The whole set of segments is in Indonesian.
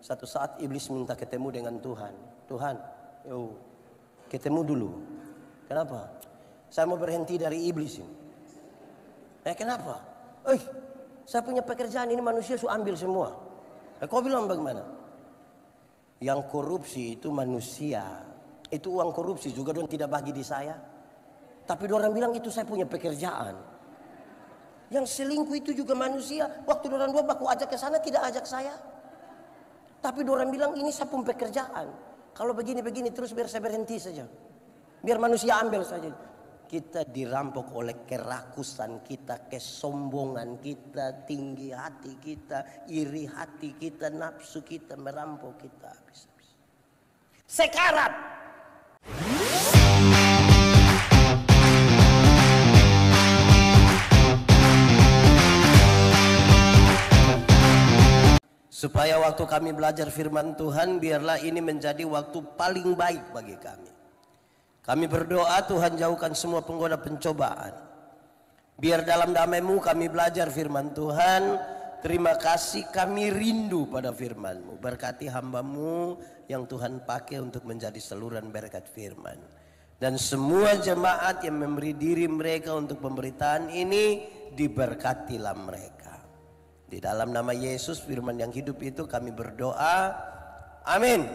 Satu saat iblis minta ketemu dengan Tuhan. Tuhan, yuk ketemu dulu. Kenapa? Saya mau berhenti dari iblis ini. Kenapa? Saya punya pekerjaan ini manusia sudah ambil semua. Kau bilang bagaimana? Yang korupsi itu manusia. Itu uang korupsi juga don tidak bagi di saya. Tapi orang bilang itu saya punya pekerjaan. Yang selingkuh itu juga manusia. Waktu orang dua baku ajak ke sana tidak ajak saya. Tapi orang bilang ini saya punya pekerjaan. Kalau begini-begini terus biar saya berhenti saja. Biar manusia ambil saja. Kita dirampok oleh kerakusan kita, kesombongan kita, tinggi hati kita, iri hati kita, nafsu kita merampok kita habis-habis. Sekarat. Supaya waktu kami belajar firman Tuhan, biarlah ini menjadi waktu paling baik bagi kami. Kami berdoa Tuhan jauhkan semua penggoda pencobaan. Biar dalam damai-Mu kami belajar firman Tuhan. Terima kasih kami rindu pada firman-Mu. Berkati hamba-Mu yang Tuhan pakai untuk menjadi saluran berkat firman. Dan semua jemaat yang memberi diri mereka untuk pemberitaan ini, diberkatilah mereka. Di dalam nama Yesus firman yang hidup itu kami berdoa. Amin.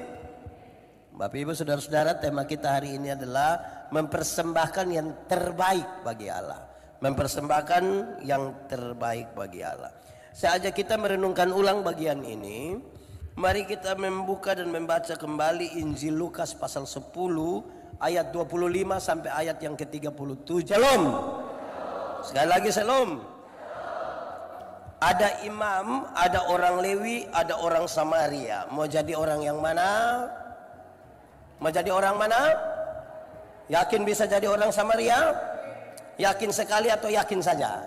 Bapak Ibu saudara-saudara, tema kita hari ini adalah mempersembahkan yang terbaik bagi Allah. Mempersembahkan yang terbaik bagi Allah. Saya ajak kita merenungkan ulang bagian ini. Mari kita membuka dan membaca kembali Injil Lukas pasal 10 ayat 25 sampai ayat yang ke-37. Shalom. Sekali lagi shalom. Ada imam, ada orang Lewi, ada orang Samaria. Mau jadi orang yang mana? Mau jadi orang mana? Yakin bisa jadi orang Samaria? Yakin sekali atau yakin saja?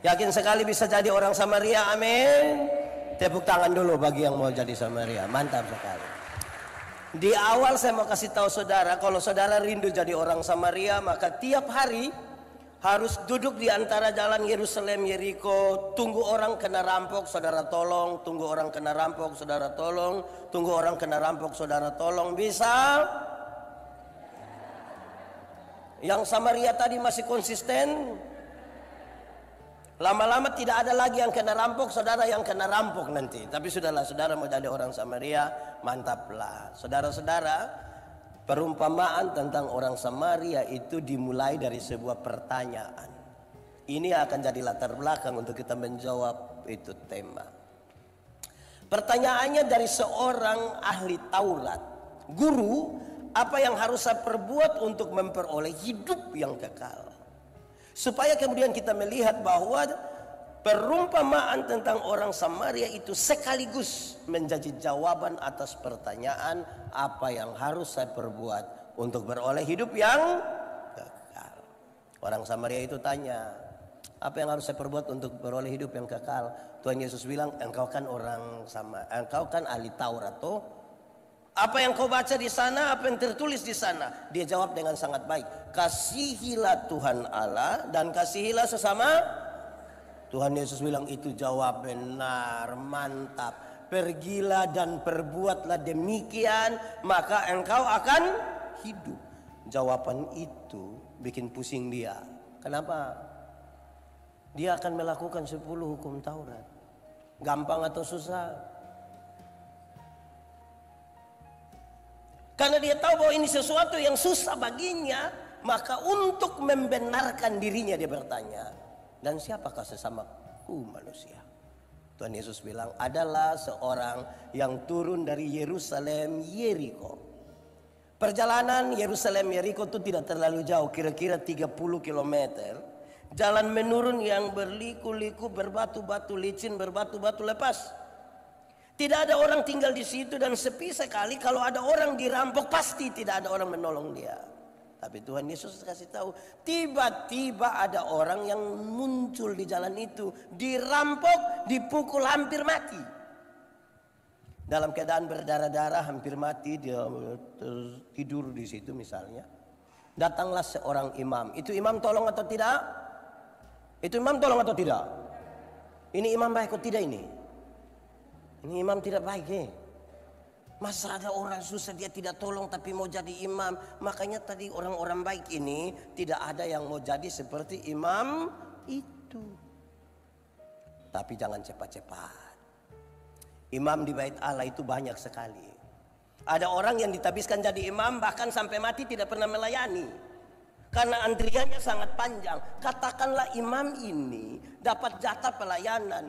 Yakin sekali bisa jadi orang Samaria, amin. Tepuk tangan dulu bagi yang mau jadi Samaria, mantap sekali. Di awal saya mau kasih tahu saudara, kalau saudara rindu jadi orang Samaria, maka tiap hari harus duduk di antara jalan Yerusalem, Yeriko, tunggu orang kena rampok, saudara tolong, tunggu orang kena rampok, saudara tolong, tunggu orang kena rampok, saudara tolong. Bisa? Yang Samaria tadi masih konsisten. Lama-lama tidak ada lagi yang kena rampok, saudara yang kena rampok nanti. Tapi sudahlah, saudara mau jadi orang Samaria, mantaplah. Saudara-saudara, perumpamaan tentang orang Samaria itu dimulai dari sebuah pertanyaan. Ini akan jadi latar belakang untuk kita menjawab itu tema. Pertanyaannya dari seorang ahli Taurat. Guru, apa yang harus saya perbuat untuk memperoleh hidup yang kekal? Supaya kemudian kita melihat bahwa perumpamaan tentang orang Samaria itu sekaligus menjadi jawaban atas pertanyaan apa yang harus saya perbuat untuk beroleh hidup yang kekal. Orang Samaria itu tanya, apa yang harus saya perbuat untuk beroleh hidup yang kekal? Tuhan Yesus bilang, engkau kan engkau kan ahli Taurat toh? Apa yang kau baca di sana, apa yang tertulis di sana? Dia jawab dengan sangat baik. Kasihilah Tuhan Allah dan kasihilah sesama. Tuhan Yesus bilang itu jawab benar, mantap. Pergilah dan perbuatlah demikian, maka engkau akan hidup. Jawaban itu bikin pusing dia. Kenapa? Dia akan melakukan 10 hukum Taurat. Gampang atau susah? Karena dia tahu bahwa ini sesuatu yang susah baginya, maka untuk membenarkan dirinya dia bertanya, dan siapakah sesamaku manusia? Tuhan Yesus bilang, adalah seorang yang turun dari Yerusalem Yeriko. Perjalanan Yerusalem Yeriko itu tidak terlalu jauh, kira-kira 30 km. Jalan menurun yang berliku-liku, berbatu-batu licin, berbatu-batu lepas. Tidak ada orang tinggal di situ dan sepi sekali. Kalau ada orang dirampok pasti tidak ada orang menolong dia. Tapi Tuhan Yesus kasih tahu, tiba-tiba ada orang yang muncul di jalan itu, dirampok, dipukul hampir mati. Dalam keadaan berdarah-darah hampir mati, dia tidur di situ misalnya. Datanglah seorang imam. Itu imam tolong atau tidak? Itu imam tolong atau tidak? Ini imam baik atau tidak ini? Ini imam tidak baik. Masa ada orang susah dia tidak tolong tapi mau jadi imam. Makanya tadi orang-orang baik ini tidak ada yang mau jadi seperti imam itu. Tapi jangan cepat-cepat. Imam di bait Allah itu banyak sekali. Ada orang yang ditabiskan jadi imam bahkan sampai mati tidak pernah melayani. Karena antriannya sangat panjang. Katakanlah imam ini dapat jatah pelayanan.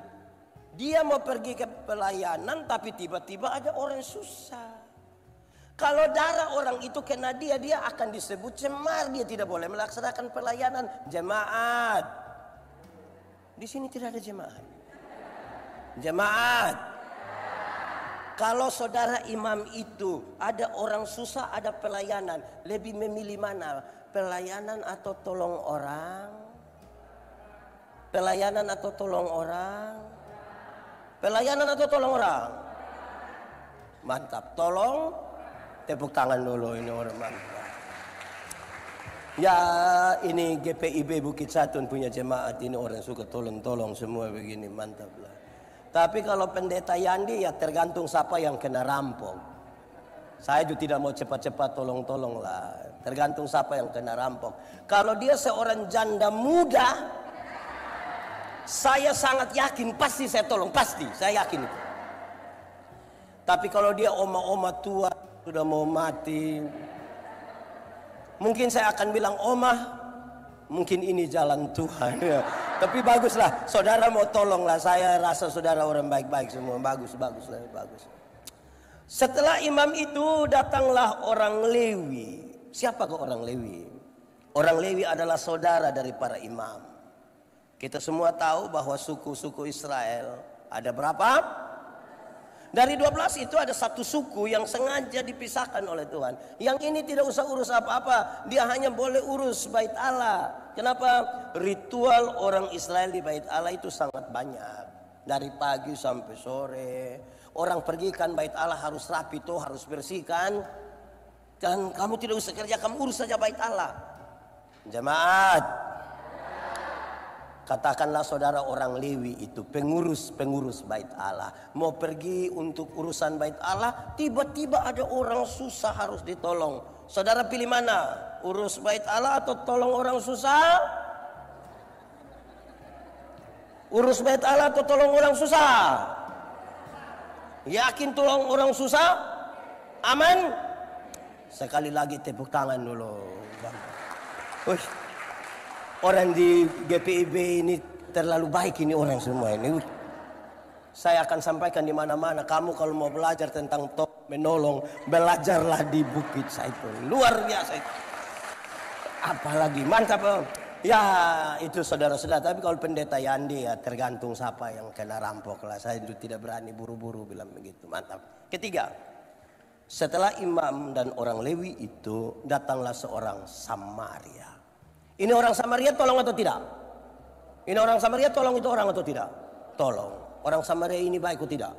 Dia mau pergi ke pelayanan tapi tiba-tiba ada orang susah. Kalau darah orang itu kena dia akan disebut cemar. Dia tidak boleh melaksanakan pelayanan. Jemaat. Di sini tidak ada jemaat. Jemaat. Kalau saudara imam itu ada orang susah, ada pelayanan, lebih memilih mana? Pelayanan atau tolong orang? Pelayanan atau tolong orang? Pelayanan atau tolong orang? Mantap, tolong. Tepuk tangan dulu, ini orang mantap. Ya, ini GPIB Bukit Satun punya jemaat, ini orang suka tolong-tolong semua begini, mantap lah. Tapi kalau pendeta Yandi ya tergantung siapa yang kena rampok. Saya juga tidak mau cepat-cepat tolong-tolong lah. Tergantung siapa yang kena rampok. Kalau dia seorang janda muda, saya sangat yakin pasti saya tolong, pasti saya yakin itu. Tapi kalau dia oma-oma tua sudah mau mati, mungkin saya akan bilang oma, mungkin ini jalan Tuhan. Tapi baguslah, saudara mau tolonglah. Saya rasa saudara orang baik-baik semua, bagus. Setelah imam itu datanglah orang Lewi. Siapakah orang Lewi? Orang Lewi adalah saudara dari para imam. Kita semua tahu bahwa suku-suku Israel ada berapa? Dari 12 itu ada satu suku yang sengaja dipisahkan oleh Tuhan. Yang ini tidak usah urus apa-apa. Dia hanya boleh urus bait Allah. Kenapa? Ritual orang Israel di bait Allah itu sangat banyak. Dari pagi sampai sore. Orang pergikan bait Allah harus rapi tuh, harus bersihkan. Dan kamu tidak usah kerja, kamu urus saja bait Allah. Jemaat. Katakanlah saudara orang Lewi itu pengurus bait Allah. Mau pergi untuk urusan bait Allah, tiba-tiba ada orang susah harus ditolong. Saudara pilih mana? Urus bait Allah atau tolong orang susah? Urus bait Allah atau tolong orang susah? Yakin tolong orang susah? Aman? Sekali lagi tepuk tangan dulu. Orang di GPIB ini terlalu baik ini orang semua ini. Saya akan sampaikan di mana-mana. Kamu kalau mau belajar tentang menolong, belajarlah di Bukit Zaitun. Luar biasa. Apalagi mantap. Ya itu saudara-saudara. Tapi kalau pendeta Yandi ya tergantung siapa yang kena rampok lah. Saya itu tidak berani buru-buru bilang begitu. Mantap. Ketiga, setelah imam dan orang Lewi itu datanglah seorang Samaria. Ini orang Samaria tolong atau tidak? Ini orang Samaria tolong itu orang atau tidak? Tolong. Orang Samaria ini baik atau tidak?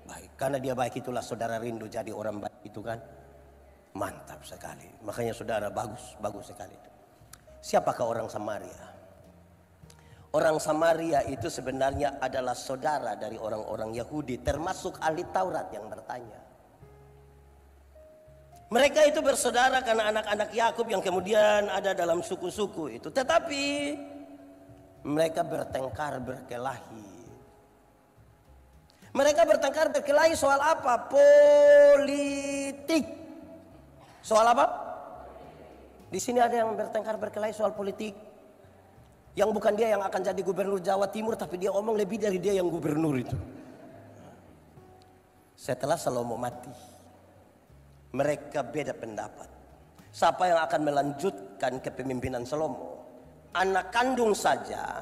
Baik. Karena dia baik itulah saudara rindu jadi orang baik itu kan. Mantap sekali. Makanya saudara bagus sekali itu. Siapakah orang Samaria? Orang Samaria itu sebenarnya adalah saudara dari orang-orang Yahudi, termasuk ahli Taurat yang bertanya. Mereka itu bersaudara karena anak-anak Yakub yang kemudian ada dalam suku-suku itu. Tetapi mereka bertengkar berkelahi. Mereka bertengkar berkelahi soal apa? Politik. Soal apa? Di sini ada yang bertengkar berkelahi soal politik. Yang bukan dia yang akan jadi gubernur Jawa Timur, tapi dia omong lebih dari dia yang gubernur itu. Setelah Salomo mati, mereka beda pendapat. Siapa yang akan melanjutkan kepemimpinan Salomo? Anak kandung saja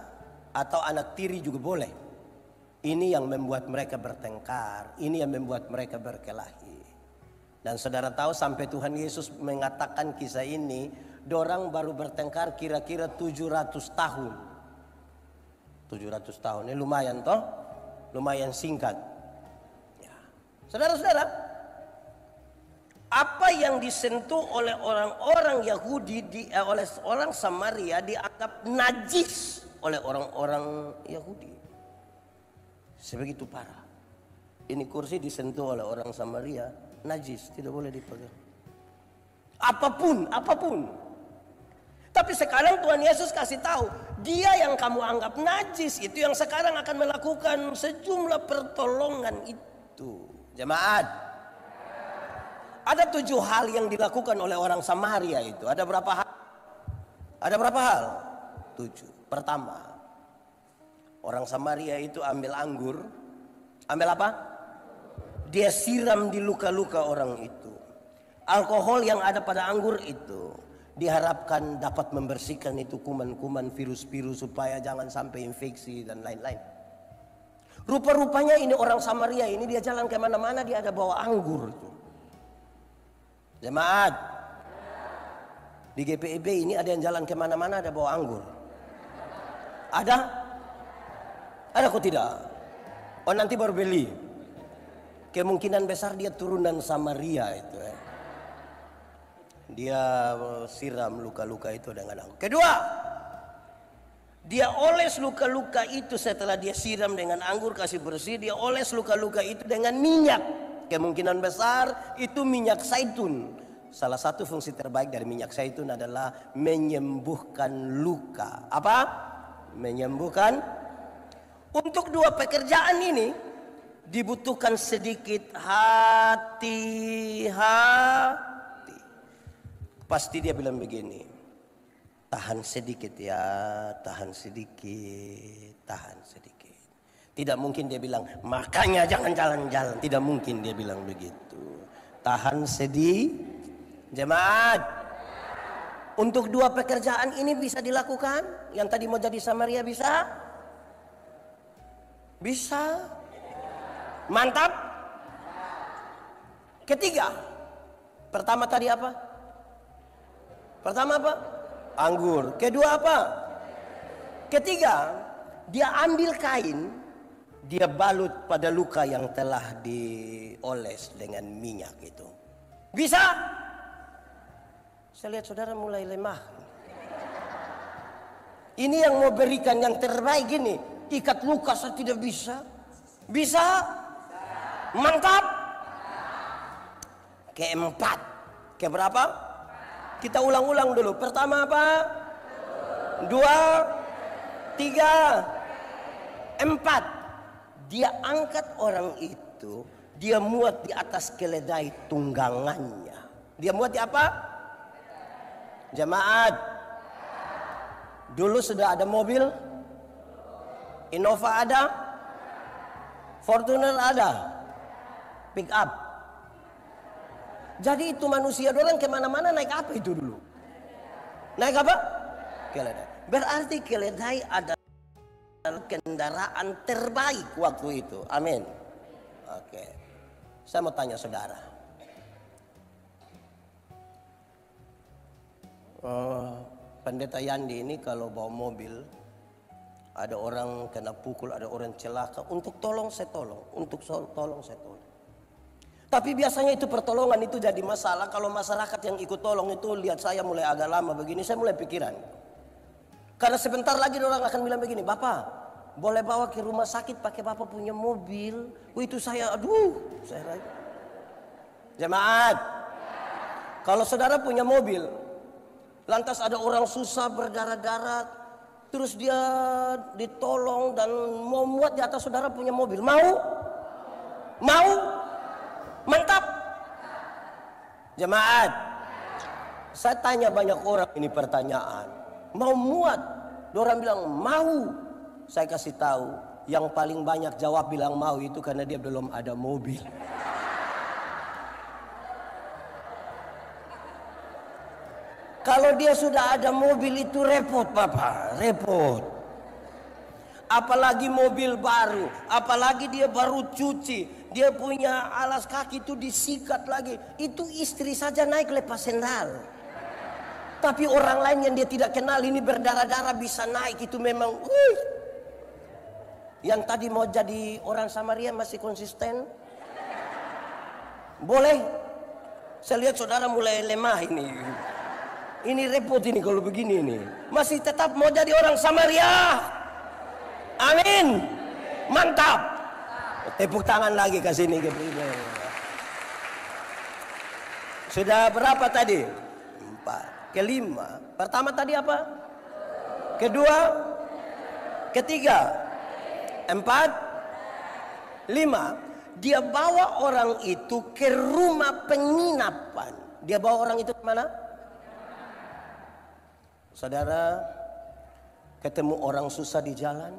atau anak tiri juga boleh. Ini yang membuat mereka bertengkar. Ini yang membuat mereka berkelahi. Dan saudara tahu sampai Tuhan Yesus mengatakan kisah ini, dorang baru bertengkar kira-kira 700 tahun. 700 tahun, ini lumayan toh? Lumayan singkat. Ya. Saudara-saudara, apa yang disentuh oleh orang-orang Yahudi, oleh orang Samaria dianggap najis oleh orang-orang Yahudi. Sebegitu parah. ini kursi disentuh oleh orang Samaria, najis, tidak boleh dipegang. Apapun. Tapi sekarang Tuhan Yesus kasih tahu, dia yang kamu anggap najis itu yang sekarang akan melakukan sejumlah pertolongan itu. Jemaat, ada 7 hal yang dilakukan oleh orang Samaria itu. Ada berapa hal? 7. Pertama, orang Samaria itu ambil anggur. Ambil apa? Dia siram di luka-luka orang itu. Alkohol yang ada pada anggur itu diharapkan dapat membersihkan itu kuman-kuman, virus-virus supaya jangan sampai infeksi dan lain-lain. Rupa-rupanya ini orang Samaria ini dia jalan kemana-mana dia ada bawa anggur itu. Jemaat, di GPIB ini ada yang jalan kemana-mana ada bawa anggur. Ada? Ada kok tidak? Oh nanti baru beli. Kemungkinan besar dia turunan Samaria itu ya. Dia siram luka-luka itu dengan anggur. Kedua, dia oles luka-luka itu setelah dia siram dengan anggur kasih bersih. Dia oles luka-luka itu dengan minyak. Kemungkinan besar itu minyak zaitun. Salah satu fungsi terbaik dari minyak zaitun adalah menyembuhkan luka. Apa? Menyembuhkan. Untuk 2 pekerjaan ini dibutuhkan sedikit hati-hati. Pasti dia bilang begini, tahan sedikit ya, tahan sedikit, tahan sedikit. Tidak mungkin dia bilang, makanya jangan jalan-jalan. Tidak mungkin dia bilang begitu. Tahan sedikit. Jemaat, untuk 2 pekerjaan ini bisa dilakukan. Yang tadi mau jadi Samaria bisa? Bisa. Mantap. Ketiga, pertama tadi apa? Pertama apa? Anggur. Kedua apa? Ketiga, dia ambil kain, dia balut pada luka yang telah dioles dengan minyak itu. Bisa? Saya lihat saudara mulai lemah. Ini yang mau berikan yang terbaik ini. Ikat luka saya tidak bisa. Bisa? Mantap. Keempat. Keberapa? Kita ulang-ulang dulu. Pertama apa? 2, 3, 4. Dia angkat orang itu. Dia muat di atas keledai tunggangannya. Dia muat di apa? Jemaat. Dulu sudah ada mobil. Innova ada. Fortuner ada. Pick up. Jadi itu manusia orang kemana-mana naik apa itu dulu? Naik apa? Keledai. Berarti keledai adalah kendaraan terbaik waktu itu. Amin. Oke. Saya mau tanya saudara. Pendeta Yandi ini kalau bawa mobil, ada orang kena pukul, ada orang celaka. Untuk tolong saya tolong. Untuk tolong saya tolong. Tapi biasanya itu pertolongan itu jadi masalah kalau masyarakat yang ikut tolong itu lihat saya mulai agak lama begini, saya mulai pikiran. Karena sebentar lagi orang akan bilang begini, Bapak boleh bawa ke rumah sakit pakai Bapak punya mobil. Itu saya, saya rayu. Jemaat, kalau saudara punya mobil, lantas ada orang susah berdarah-darah, terus dia ditolong dan mau muat di atas saudara punya mobil, mau? Mau? Mantap. Jemaat, saya tanya banyak orang ini pertanyaan, mau muat? Orang bilang mau. Saya kasih tahu, yang paling banyak jawab bilang mau itu karena dia belum ada mobil. Kalau dia sudah ada mobil itu repot, Bapak, repot. Apalagi mobil baru, apalagi dia baru cuci. Dia punya alas kaki itu disikat lagi. Itu istri saja naik lepas sendal. Tapi orang lain yang dia tidak kenal ini berdarah-darah bisa naik. Itu memang Yang tadi mau jadi orang Samaria masih konsisten. Boleh. Saya lihat saudara mulai lemah ini. Ini repot ini kalau begini ini. Masih tetap mau jadi orang Samaria. Amin. Mantap. Tepuk tangan lagi ke sini. Sudah berapa tadi? 4. Kelima. Pertama tadi apa? Kedua? Ketiga? 4? 5. Dia bawa orang itu ke rumah penginapan. Dia bawa orang itu kemana? Saudara, ketemu orang susah di jalan,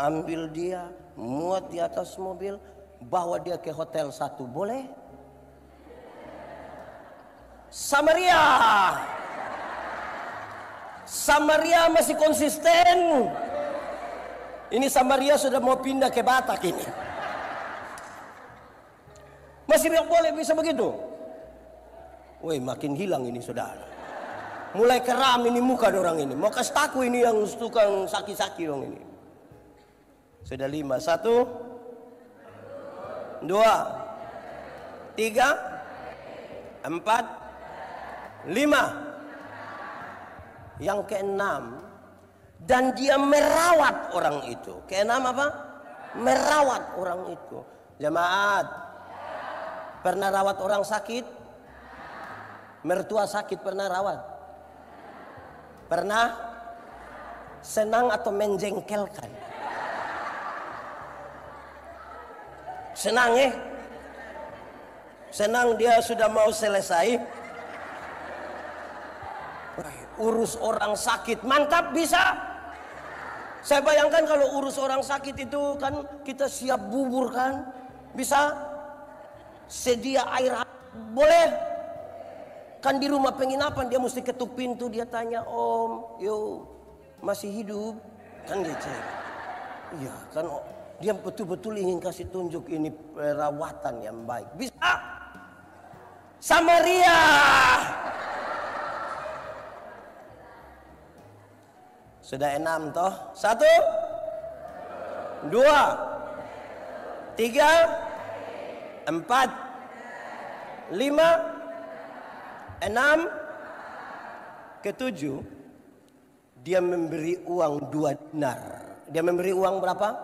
ambil dia, muat di atas mobil, bawa dia ke hotel satu, boleh? Samaria. Samaria masih konsisten. Ini Samaria sudah mau pindah ke Batak ini. Masih boleh bisa begitu? Woi, makin hilang ini saudara. Mulai keram ini muka orang ini. Mau kasih taku ini yang tukang saki-saki dong ini. Sudah 5. 1, 2, 3, 4, 5. Yang ke-6. Dan dia merawat orang itu. Ke-6 apa? Merawat orang itu. Jemaat, pernah rawat orang sakit? Mertua sakit pernah rawat? Pernah? Senang atau menjengkelkan? Senang ya? Senang dia sudah mau selesai. Urus orang sakit, mantap bisa. Saya bayangkan kalau urus orang sakit itu kan kita siap bubur kan? Bisa? Sedia air boleh? Kan di rumah penginapan dia mesti ketuk pintu, dia tanya, "Om, yo masih hidup?" Kan gitu. Iya, kan dia betul-betul ingin kasih tunjuk ini perawatan yang baik. Bisa? Samaria. Sudah 6 toh? 1, 2, 3, 4, 5, 6, ke-7. Dia memberi uang 2 dinar. Dia memberi uang berapa?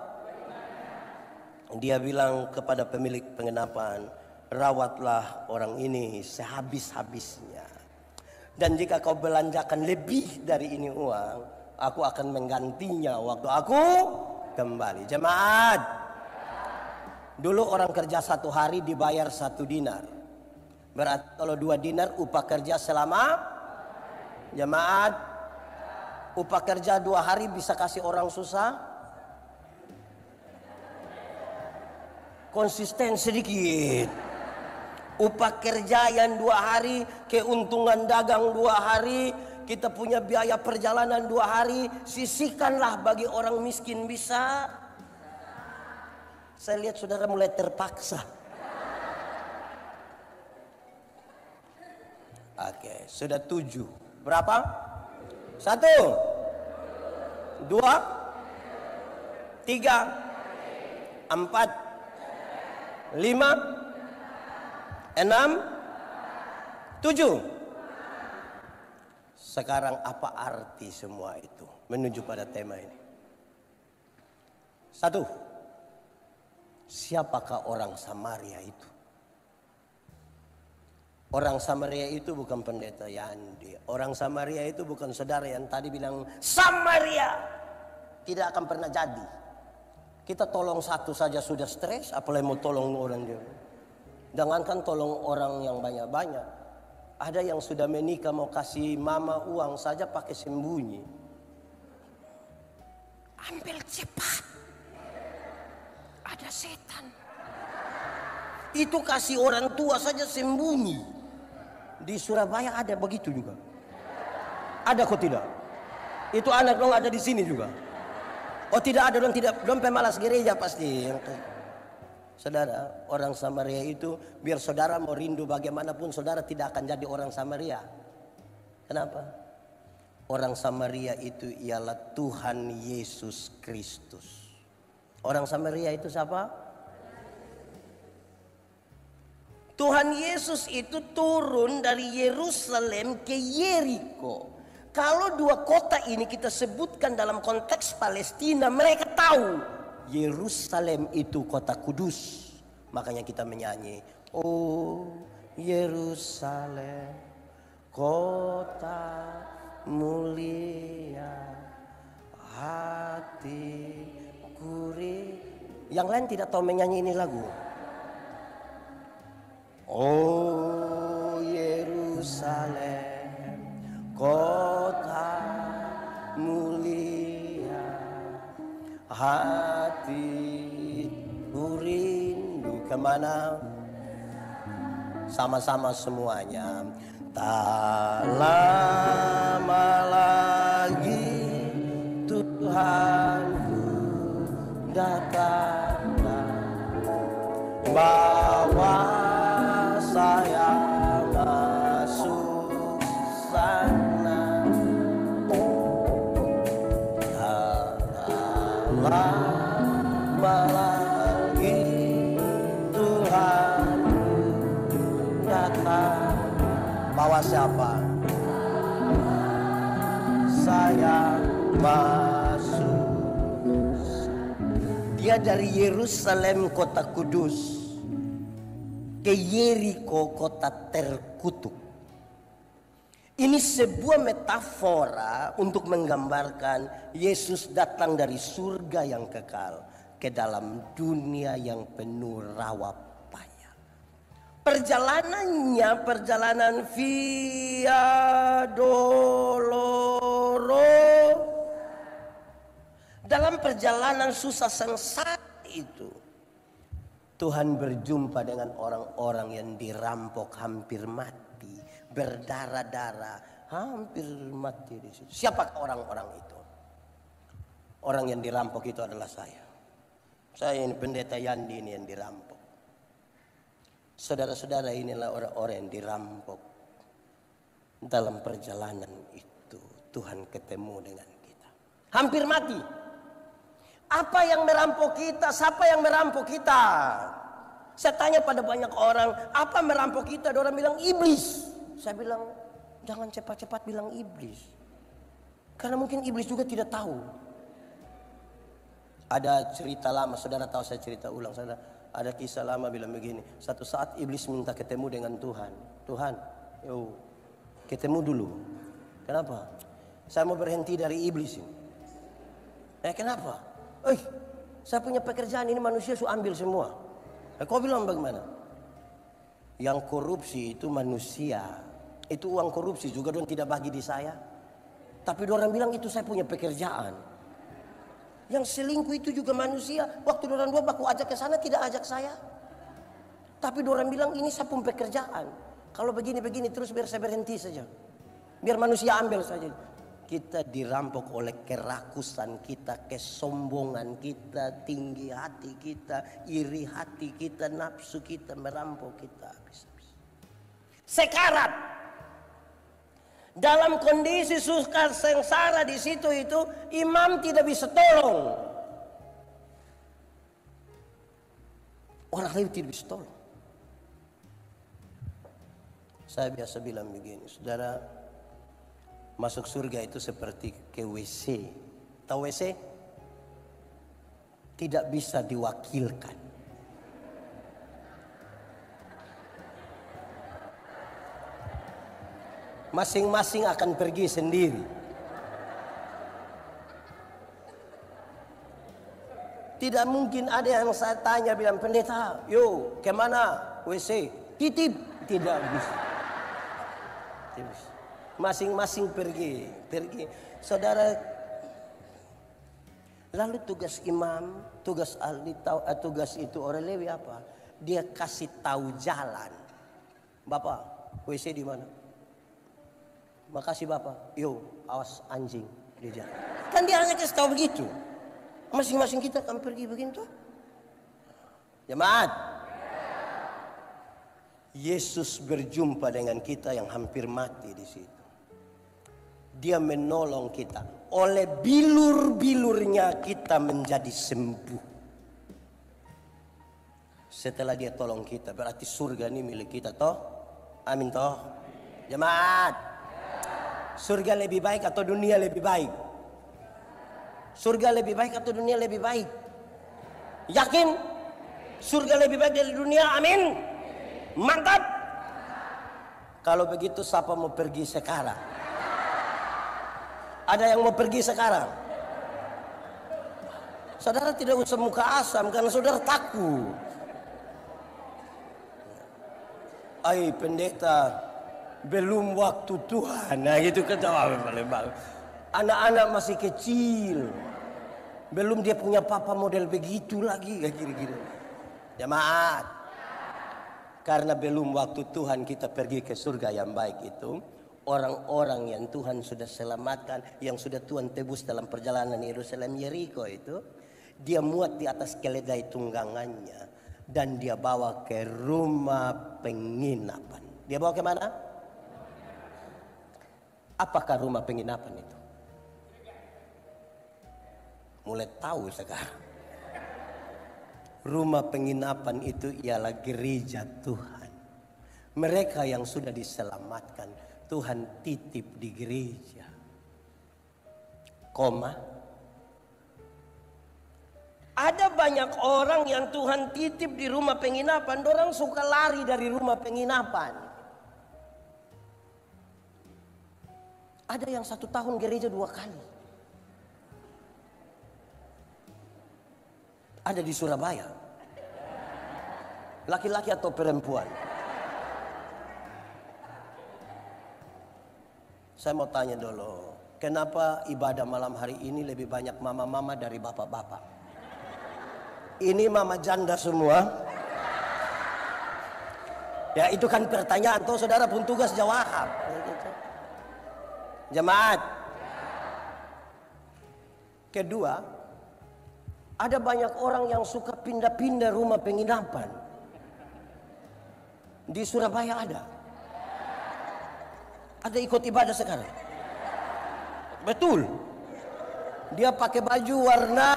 Dia bilang kepada pemilik penginapan, "Rawatlah orang ini sehabis-habisnya. Dan jika kau belanjakan lebih dari ini uang, aku akan menggantinya waktu aku kembali." Jemaat, dulu orang kerja 1 hari dibayar 1 dinar. Berarti kalau 2 dinar upah kerja selama, jemaat, upah kerja 2 hari bisa kasih orang susah? Konsisten sedikit. Upah kerja yang 2 hari, keuntungan dagang 2 hari, kita punya biaya perjalanan 2 hari, sisihkanlah bagi orang miskin, bisa? Saya lihat saudara mulai terpaksa. Oke, sudah 7. Berapa? 1, 2, 3, 4, 5, 6, 7. Sekarang apa arti semua itu? Menuju pada tema ini. 1. Siapakah orang Samaria itu? Orang Samaria itu bukan pendeta Yandi. Orang Samaria itu bukan saudara yang tadi bilang Samaria tidak akan pernah jadi. Kita tolong satu saja sudah stres, apalagi mau tolong orang dia. Jangankan tolong orang yang banyak-banyak. Ada yang sudah menikah mau kasih mama uang saja pakai sembunyi. Ambil cepat. Ada setan. Itu kasih orang tua saja sembunyi. Di Surabaya ada begitu juga. Ada kok tidak? Itu anak dong ada di sini juga. Oh tidak ada dong, tidak dong pemalas gereja pasti. Saudara, orang Samaria itu biar saudara mau rindu bagaimanapun saudara tidak akan jadi orang Samaria. Kenapa? Orang Samaria itu ialah Tuhan Yesus Kristus. Orang Samaria itu siapa? Tuhan Yesus itu turun dari Yerusalem ke Yeriko. Kalau 2 kota ini kita sebutkan dalam konteks Palestina, mereka tahu Yerusalem itu kota kudus. Makanya kita menyanyi, oh Yerusalem, kota mulia, hati gurih. Yang lain tidak tahu menyanyi ini lagu. Oh Yerusalem, kota mulia, hati rindu kemana? Sama-sama semuanya. Tak lama lagi Tuhanku datang, bawa saya masuk sana. Tak lama lagi Tuhanku datang, bawa siapa? Saya masuk. Dia dari Yerusalem kota kudus ke Yeriko kota terkutuk. Ini sebuah metafora untuk menggambarkan Yesus datang dari surga yang kekal ke dalam dunia yang penuh rawa payah. Perjalanannya perjalanan via doloro. Dalam perjalanan susah sengsara itu, Tuhan berjumpa dengan orang-orang yang dirampok hampir mati, berdarah-darah, hampir mati di situ. Siapa orang-orang itu? Orang yang dirampok itu adalah saya. Saya ini pendeta Yandi ini yang dirampok. Saudara-saudara, inilah orang-orang yang dirampok. Dalam perjalanan itu Tuhan ketemu dengan kita. Hampir mati. Apa yang merampok kita? Siapa yang merampok kita? Saya tanya pada banyak orang, apa merampok kita? Orang bilang iblis. Saya bilang, jangan cepat-cepat bilang iblis. Karena mungkin iblis juga tidak tahu. Ada cerita lama, saudara tahu, saya cerita ulang. Saudara, ada kisah lama bilang begini. Satu saat iblis minta ketemu dengan Tuhan. Tuhan, yo, ketemu dulu. Kenapa? Saya mau berhenti dari iblis ini. Kenapa? Saya punya pekerjaan ini, manusia sudah ambil semua. Kau bilang bagaimana? Yang korupsi itu manusia. Itu uang korupsi juga dong tidak bagi di saya. Tapi orang bilang itu saya punya pekerjaan. Yang selingkuh itu juga manusia. Waktu orang dua baku ajak ke sana tidak ajak saya. Tapi orang bilang ini saya punya pekerjaan. Kalau begini-begini terus biar saya berhenti saja. Biar manusia ambil saja. Kita dirampok oleh kerakusan kita, kesombongan kita, tinggi hati kita, iri hati kita, nafsu kita merampok kita habis-habis. Sekarat. Dalam kondisi suka sengsara di situ itu, imam tidak bisa tolong. Orang lain tidak bisa tolong. Saya biasa bilang begini, saudara, masuk surga itu seperti ke WC. Tahu WC? Tidak bisa diwakilkan. Masing-masing akan pergi sendiri. Tidak mungkin ada yang saya tanya bilang, pendeta, yo kemana WC? Titip. Tidak bisa. Tidak bisa. Masing-masing pergi. Saudara, lalu tugas imam, tugas ahli tugas itu orang Lewi apa? Dia kasih tahu jalan. Bapak, WC di mana? Makasih Bapak. Yo, awas anjing di jalan. Kan dia hanya kasih tahu begitu. Masing-masing kita akan pergi begitu. Jemaat, Yesus berjumpa dengan kita yang hampir mati di situ. Dia menolong kita. Oleh bilur-bilurnya kita menjadi sembuh. Setelah dia tolong kita, berarti surga ini milik kita toh? Amin toh? Jemaat, surga lebih baik atau dunia lebih baik? Surga lebih baik atau dunia lebih baik? Yakin? Surga lebih baik dari dunia, amin. Mantap. Kalau begitu siapa mau pergi sekarang? Ada yang mau pergi sekarang? Saudara tidak usah muka asam karena saudara takut. Ai pendeta, belum waktu Tuhan. Nah gitu ketawa paling bagus. Anak-anak masih kecil, belum dia punya papa model begitu lagi, kayak gini-gini. Jemaat, karena belum waktu Tuhan kita pergi ke surga yang baik itu, orang-orang yang Tuhan sudah selamatkan, yang sudah Tuhan tebus dalam perjalanan Yerusalem Yeriko itu, dia muat di atas keledai tunggangannya dan dia bawa ke rumah penginapan. Dia bawa ke mana? Apakah rumah penginapan itu? Mulai tahu sekarang. Rumah penginapan itu ialah gereja Tuhan. Mereka yang sudah diselamatkan, Tuhan titip di gereja. Koma. Ada banyak orang yang Tuhan titip di rumah penginapan, orang suka lari dari rumah penginapan. Ada yang 1 tahun gereja 2 kali. Ada di Surabaya. Laki-laki atau perempuan? Saya mau tanya dulu, kenapa ibadah malam hari ini lebih banyak mama-mama dari bapak-bapak? Ini mama janda semua. Ya itu kan pertanyaan, toh saudara pun tugas jawab. Jemaat. Kedua, ada banyak orang yang suka pindah-pindah rumah penginapan. Di Surabaya ada. Ada ikut ibadah sekarang. Betul. Dia pakai baju warna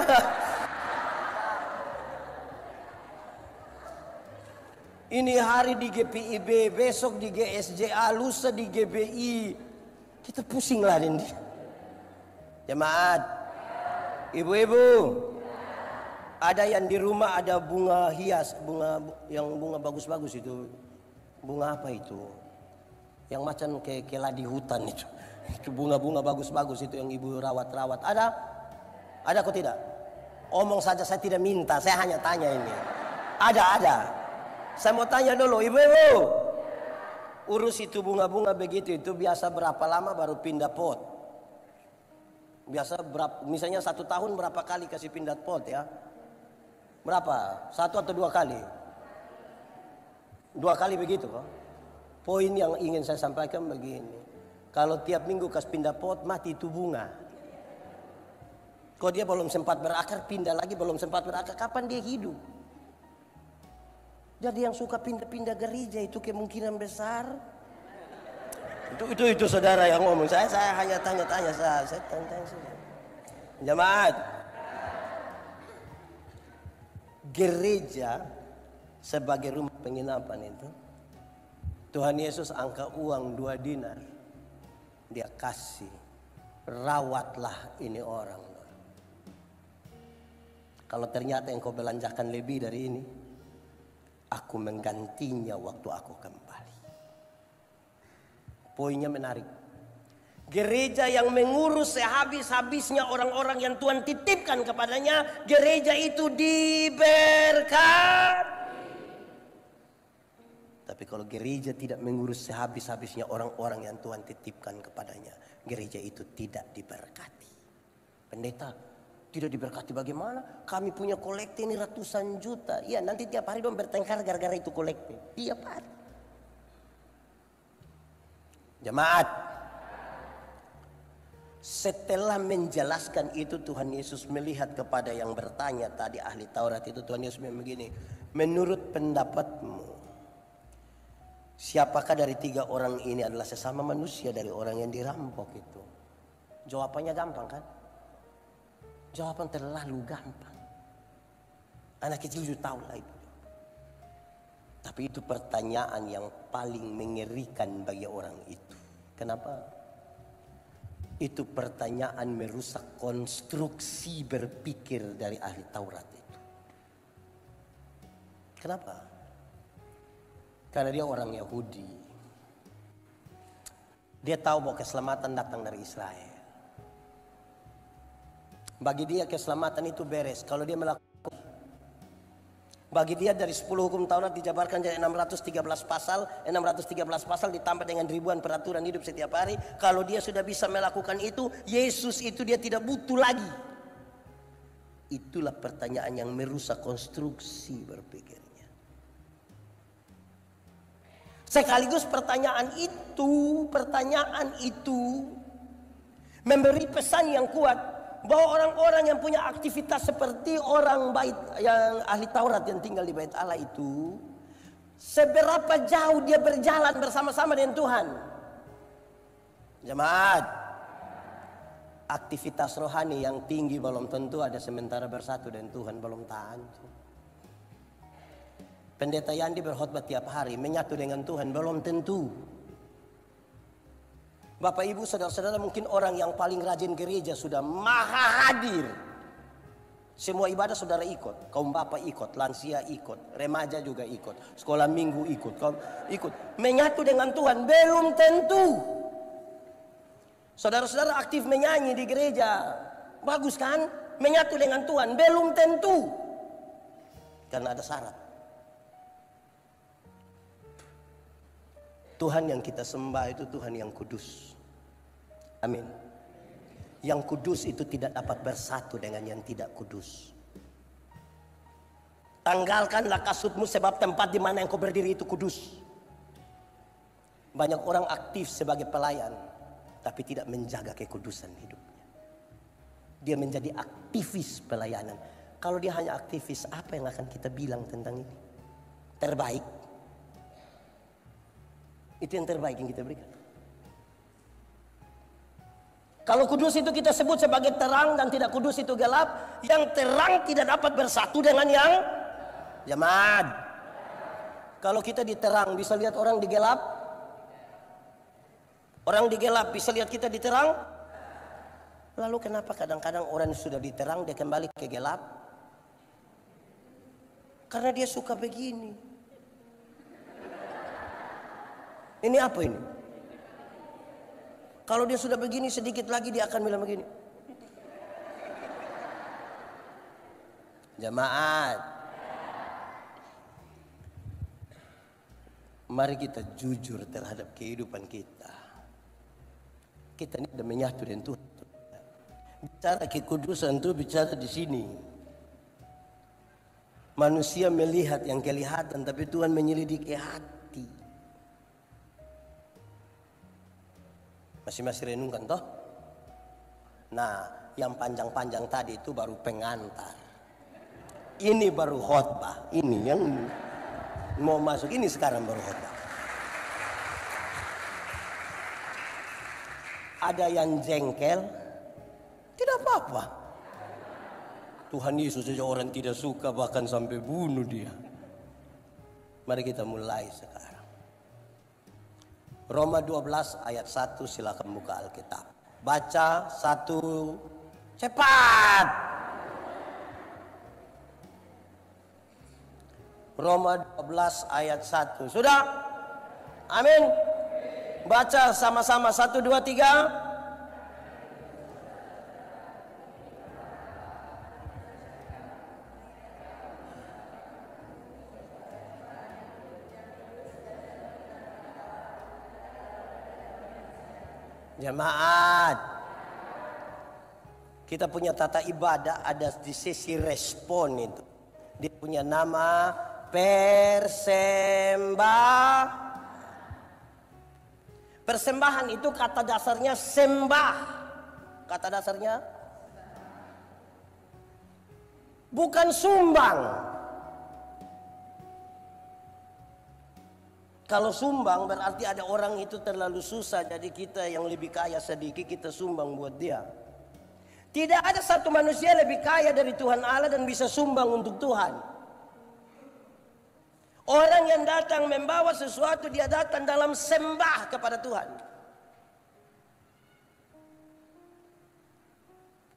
ini hari di GPIB, besok di GSJA, lusa di GBI. Kita pusing lah ini. Jemaat. Ibu-ibu. Ada yang di rumah ada bunga hias, bunga bagus-bagus itu. Bunga apa itu? Yang macam kayak keladi hutan itu. Itu bunga-bunga bagus-bagus itu yang ibu rawat-rawat. Ada? Ada kok tidak? Omong saja saya tidak minta, saya hanya tanya ini. Ada. Saya mau tanya dulu, ibu-ibu. Urus itu bunga-bunga begitu itu biasa berapa lama baru pindah pot? Biasa berapa? Misalnya 1 tahun berapa kali kasih pindah pot ya? Berapa? 1 atau 2 kali? 2 kali begitu kok. Poin yang ingin saya sampaikan begini. Kalau tiap minggu kasih pindah pot, mati itu bunga. Kalau dia belum sempat berakar, pindah lagi belum sempat berakar, kapan dia hidup? Jadi yang suka pindah-pindah gereja itu kemungkinan besar. Itu saudara yang ngomong. Saya hanya tanya-tanya saya tanya saja. Jemaat. Gereja sebagai rumah penginapan itu, Tuhan Yesus angka uang 2 dinar. Dia kasih, rawatlah ini orang. Kalau ternyata engkau belanjakan lebih dari ini, aku menggantinya waktu aku kembali. Poinnya menarik. Gereja yang mengurus sehabis-habisnya orang-orang yang Tuhan titipkan kepadanya, gereja itu diberkati. Tapi kalau gereja tidak mengurus sehabis-habisnya orang-orang yang Tuhan titipkan kepadanya, gereja itu tidak diberkati. Pendeta, tidak diberkati bagaimana? Kami punya kolekte ini ratusan juta. Ya nanti tiap hari dong bertengkar gara-gara itu kolekte. Tiap hari. Jemaat. Setelah menjelaskan itu Tuhan Yesus melihat kepada yang bertanya tadi ahli Taurat itu. Tuhan Yesus begini, menurut pendapatmu siapakah dari 3 orang ini adalah sesama manusia dari orang yang dirampok itu? Jawabannya gampang kan? Jawaban terlalu gampang. Anak kecil juga tahu lah itu. Tapi itu pertanyaan yang paling mengerikan bagi orang itu. Kenapa? Itu pertanyaan merusak konstruksi berpikir dari ahli Taurat itu. Kenapa? Karena dia orang Yahudi. Dia tahu bahwa keselamatan datang dari Israel. Bagi dia keselamatan itu beres kalau dia melakukan. Bagi dia dari 10 hukum Taurat dijabarkan jadi 613 pasal, 613 pasal ditambah dengan ribuan peraturan hidup setiap hari. Kalau dia sudah bisa melakukan itu, Yesus itu dia tidak butuh lagi. Itulah pertanyaan yang merusak konstruksi berpikirnya. Sekaligus pertanyaan itu memberi pesan yang kuat bahwa orang-orang yang punya aktivitas seperti orang bait yang ahli Taurat yang tinggal di bait Allah itu, seberapa jauh dia berjalan bersama-sama dengan Tuhan. Jemaat, aktivitas rohani yang tinggi belum tentu ada sementara bersatu dengan Tuhan, belum tentu. Pendeta Yandi berkhotbah tiap hari menyatu dengan Tuhan, belum tentu. Bapak ibu saudara-saudara, mungkin orang yang paling rajin gereja sudah maha hadir. Semua ibadah saudara ikut, kaum bapak ikut, lansia ikut, remaja juga ikut, sekolah minggu ikut, menyatu dengan Tuhan belum tentu. Saudara-saudara aktif menyanyi di gereja, bagus kan? Menyatu dengan Tuhan belum tentu, karena ada syarat. Tuhan yang kita sembah itu Tuhan yang kudus. Amin. Yang kudus itu tidak dapat bersatu dengan yang tidak kudus. Tanggalkanlah kasutmu sebab tempat di mana engkau berdiri itu kudus. Banyak orang aktif sebagai pelayan tapi tidak menjaga kekudusan hidupnya. Dia menjadi aktivis pelayanan. Kalau dia hanya aktivis, apa yang akan kita bilang tentang ini? Terbaik. Itu yang terbaik yang kita berikan. Kalau kudus itu kita sebut sebagai terang dan tidak kudus itu gelap. Yang terang tidak dapat bersatu dengan yang jemaat. Kalau kita di terang bisa lihat orang di gelap. Orang di gelap bisa lihat kita di terang. Lalu kenapa kadang-kadang orang sudah di terang dia kembali ke gelap? Karena dia suka begini. Ini apa ini? Kalau dia sudah begini sedikit lagi dia akan bilang begini. Jemaat, mari kita jujur terhadap kehidupan kita. Kita ini sudah menyatu dengan Tuhan. Bicara kekudusan itu bicara di sini. Manusia melihat yang kelihatan, tapi Tuhan menyelidiki hati. Masih renungkan toh? Nah, yang panjang-panjang tadi itu baru pengantar. Ini baru khotbah. Ini yang mau masuk ini sekarang baru khotbah. Ada yang jengkel, tidak apa-apa. Tuhan Yesus saja orang tidak suka bahkan sampai bunuh dia. Mari kita mulai sekarang. Roma 12 ayat 1, silakan buka Alkitab. Baca 1, cepat. Roma 12 ayat 1. Sudah? Amin. Baca sama-sama 1, 2, 3. Jemaat, kita punya tata ibadah ada di sisi respon itu. Dia punya nama persembahan itu kata dasarnya sembah. Kata dasarnya bukan sumbang. Kalau sumbang berarti ada orang itu terlalu susah, jadi kita yang lebih kaya sedikit kita sumbang buat dia. Tidak ada satu manusia lebih kaya dari Tuhan Allah dan bisa sumbang untuk Tuhan. Orang yang datang membawa sesuatu, dia datang dalam sembah kepada Tuhan.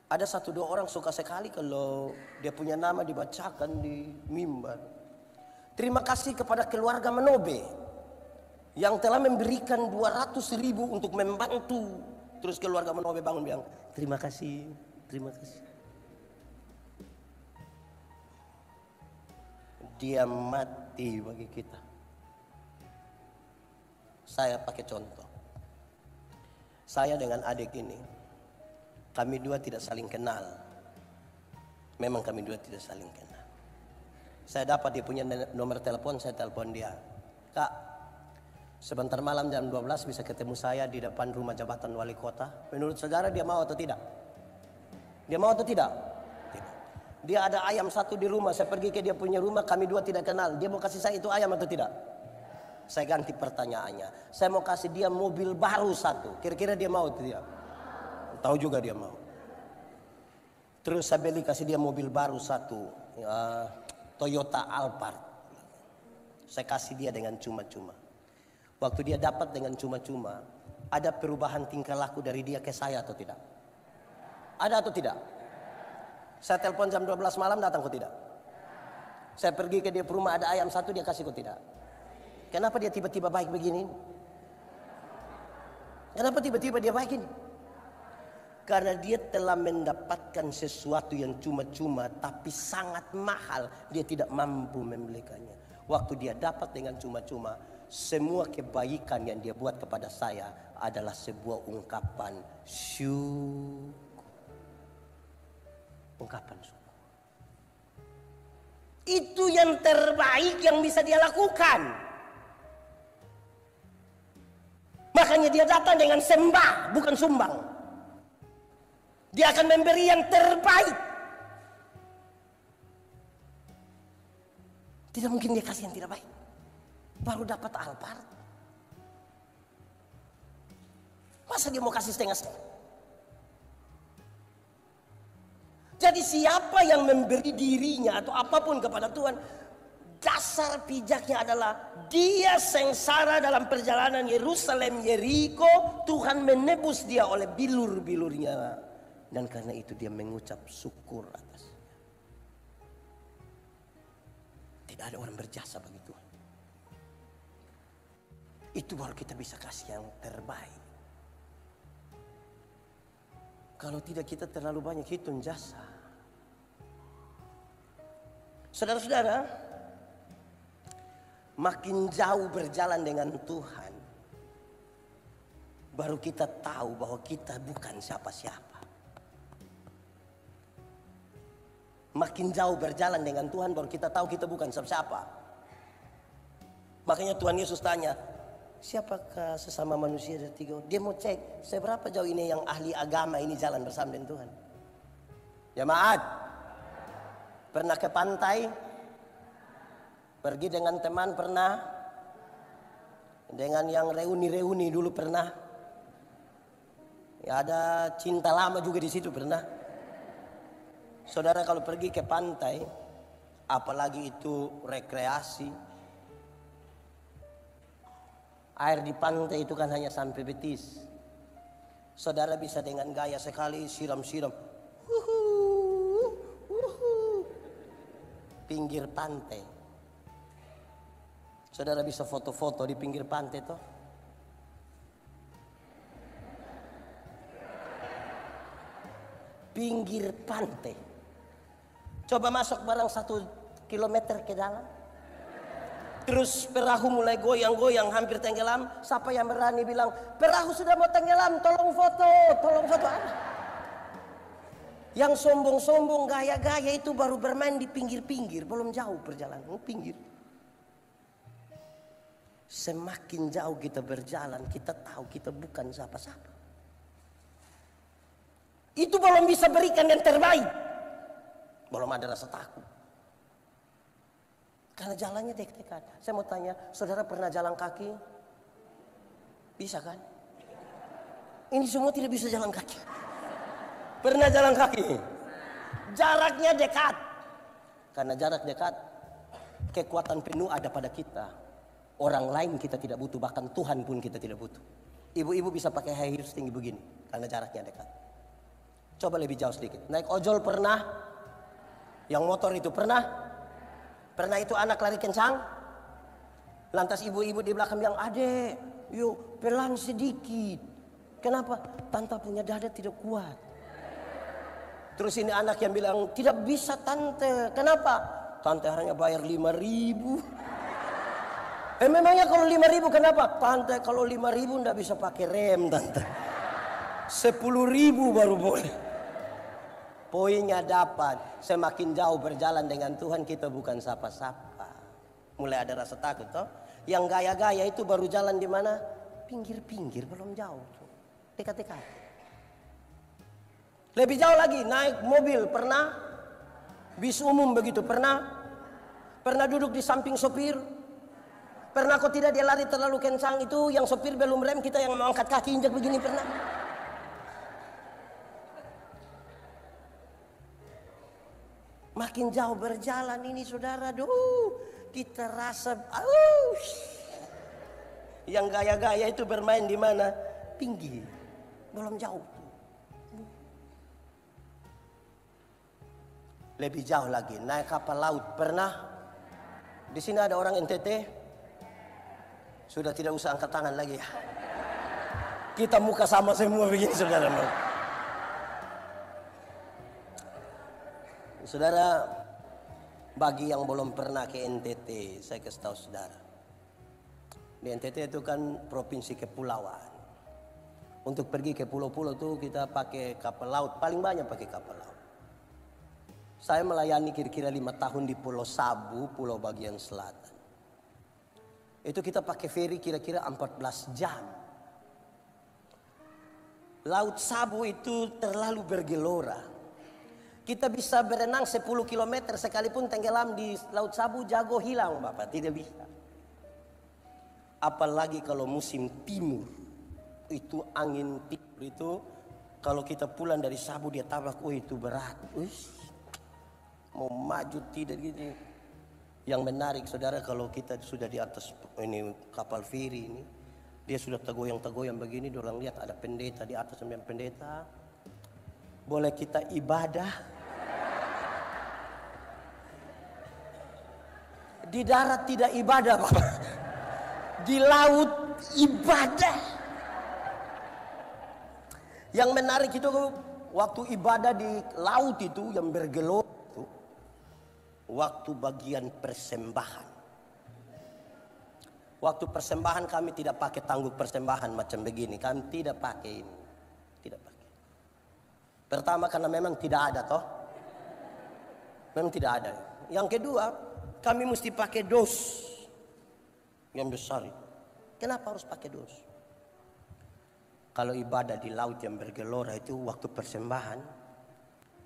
Ada 1-2 orang suka sekali kalau dia punya nama dibacakan di mimbar. Terima kasih kepada keluarga Menobe yang telah memberikan 200.000 untuk membantu. Terus keluarga Menobe bangun bilang, terima kasih, terima kasih. Dia mati bagi kita. Saya pakai contoh. Saya dengan adik ini, kami dua tidak saling kenal. Memang kami dua tidak saling kenal. Saya dapat dia punya nomor telepon, saya telepon dia. Kak, sebentar malam jam 12 bisa ketemu saya di depan rumah jabatan wali kota. Menurut saudara dia mau atau tidak? Dia mau atau tidak? Tidak. Dia ada ayam satu di rumah, saya pergi ke dia punya rumah, kami dua tidak kenal. Dia mau kasih saya itu ayam atau tidak? Saya ganti pertanyaannya. Saya mau kasih dia mobil baru satu. Kira-kira dia mau atau tidak? Tahu juga dia mau. Terus saya beli kasih dia mobil baru satu. Toyota Alphard. Saya kasih dia dengan cuma-cuma. Waktu dia dapat dengan cuma-cuma, ada perubahan tingkah laku dari dia ke saya atau tidak? Ada atau tidak? Saya telepon jam 12 malam, datang kok tidak? Saya pergi ke dia rumah, ada ayam satu, dia kasih kok tidak? Kenapa dia tiba-tiba baik begini? Kenapa tiba-tiba dia baik ini? Karena dia telah mendapatkan sesuatu yang cuma-cuma tapi sangat mahal. Dia tidak mampu membelikannya. Waktu dia dapat dengan cuma-cuma, semua kebaikan yang dia buat kepada saya adalah sebuah ungkapan syukur. Ungkapan syukur. Itu yang terbaik yang bisa dia lakukan. Makanya dia datang dengan sembah, bukan sumbang. Dia akan memberi yang terbaik. Tidak mungkin dia kasih yang tidak baik. Baru dapat Alphard. Masa dia mau kasih setengah-setengah? Jadi siapa yang memberi dirinya atau apapun kepada Tuhan, dasar pijaknya adalah dia sengsara dalam perjalanan Yerusalem Yeriko. Tuhan menebus dia oleh bilur-bilurnya. Dan karena itu dia mengucap syukur atas. Tidak ada orang berjasa bagi Tuhan. Itu baru kita bisa kasih yang terbaik. Kalau tidak kita terlalu banyak hitung jasa. Saudara-saudara, makin jauh berjalan dengan Tuhan, baru kita tahu bahwa kita bukan siapa-siapa. Makin jauh berjalan dengan Tuhan, baru kita tahu kita bukan siapa-siapa. Makanya Tuhan Yesus tanya, siapakah sesama manusia dari tiga? Dia mau cek seberapa jauh ini yang ahli agama ini jalan bersama dengan Tuhan. Jemaat, pernah ke pantai? Pergi dengan teman pernah? Dengan yang reuni-reuni dulu pernah? Ya, ada cinta lama juga di situ pernah? Saudara kalau pergi ke pantai, apalagi itu rekreasi, air di pantai itu kan hanya sampai betis. Saudara bisa dengan gaya sekali siram-siram, pinggir pantai. Saudara bisa foto-foto di pinggir pantai toh. Pinggir pantai. Coba masuk barang 1 kilometer ke dalam. Terus perahu mulai goyang-goyang hampir tenggelam. Siapa yang berani bilang, perahu sudah mau tenggelam, tolong foto, tolong foto. Yang sombong-sombong gaya-gaya itu baru bermain di pinggir-pinggir, belum jauh perjalanan, pinggir. Semakin jauh kita berjalan, kita tahu kita bukan siapa-siapa. Itu belum bisa berikan yang terbaik. Belum ada rasa takut. Karena jalannya dekat-dekat. Saya mau tanya, saudara pernah jalan kaki? Bisa kan? Ini semua tidak bisa jalan kaki. Pernah jalan kaki? Jaraknya dekat. Karena jarak dekat, kekuatan penuh ada pada kita. Orang lain kita tidak butuh, bahkan Tuhan pun kita tidak butuh. Ibu-ibu bisa pakai high heels tinggi begini, karena jaraknya dekat. Coba lebih jauh sedikit. Naik ojol pernah? Yang motor itu pernah? Pernah itu anak lari kencang, lantas ibu-ibu di belakang bilang, "Adek, yuk pelan sedikit." Kenapa? Tante punya dada tidak kuat. Terus ini anak yang bilang, "Tidak bisa tante." Kenapa? Tante hanya bayar 5.000. Memangnya kalau 5.000 kenapa? Tante kalau 5.000 enggak bisa pakai rem tante. 10.000 baru boleh. Poinnya dapat. Semakin jauh berjalan dengan Tuhan kita bukan sapa-sapa. Mulai ada rasa takut toh. Yang gaya-gaya itu baru jalan di mana? Pinggir-pinggir, belum jauh. Dekat-dekat. Lebih jauh lagi naik mobil pernah? Bis umum begitu pernah? Pernah duduk di samping sopir? Pernah kok tidak dia lari terlalu kencang itu yang sopir belum rem kita yang mengangkat kaki injak begini pernah? Makin jauh berjalan ini saudara, kita rasa, yang gaya-gaya itu bermain di mana? Pinggir, belum jauh. Lebih jauh lagi, naik kapal laut pernah? Di sini ada orang NTT, sudah tidak usah angkat tangan lagi ya. Kita muka sama semua begini saudara. Saudara, bagi yang belum pernah ke NTT, saya kasih tahu saudara. Di NTT itu kan provinsi kepulauan. Untuk pergi ke pulau-pulau itu kita pakai kapal laut, paling banyak pakai kapal laut. Saya melayani kira-kira 5 tahun di Pulau Sabu, pulau bagian selatan. Itu kita pakai feri kira-kira 14 jam. Laut Sabu itu terlalu bergelora. Kita bisa berenang 10 km sekalipun tenggelam di Laut Sabu, jago hilang Bapak, tidak bisa. Apalagi kalau musim timur, itu angin timur itu, kalau kita pulang dari Sabu dia tabrak, itu berat. Mau maju tidak gitu. Yang menarik saudara kalau kita sudah di atas ini kapal feri ini, dia sudah tergoyang-tergoyang begini, orang lihat ada pendeta di atas sampai pendeta. Boleh kita ibadah. Di darat tidak ibadah Bapak. Di laut ibadah. Yang menarik itu waktu ibadah di laut itu yang bergelora. Waktu bagian persembahan. Waktu persembahan kami tidak pakai tangguk persembahan macam begini. Kami tidak pakai ini. Tidak pakai. Pertama karena memang tidak ada toh. Memang tidak ada. Yang kedua, kami mesti pakai dos. Yang besar itu. Kenapa harus pakai dos? Kalau ibadah di laut yang bergelora itu waktu persembahan,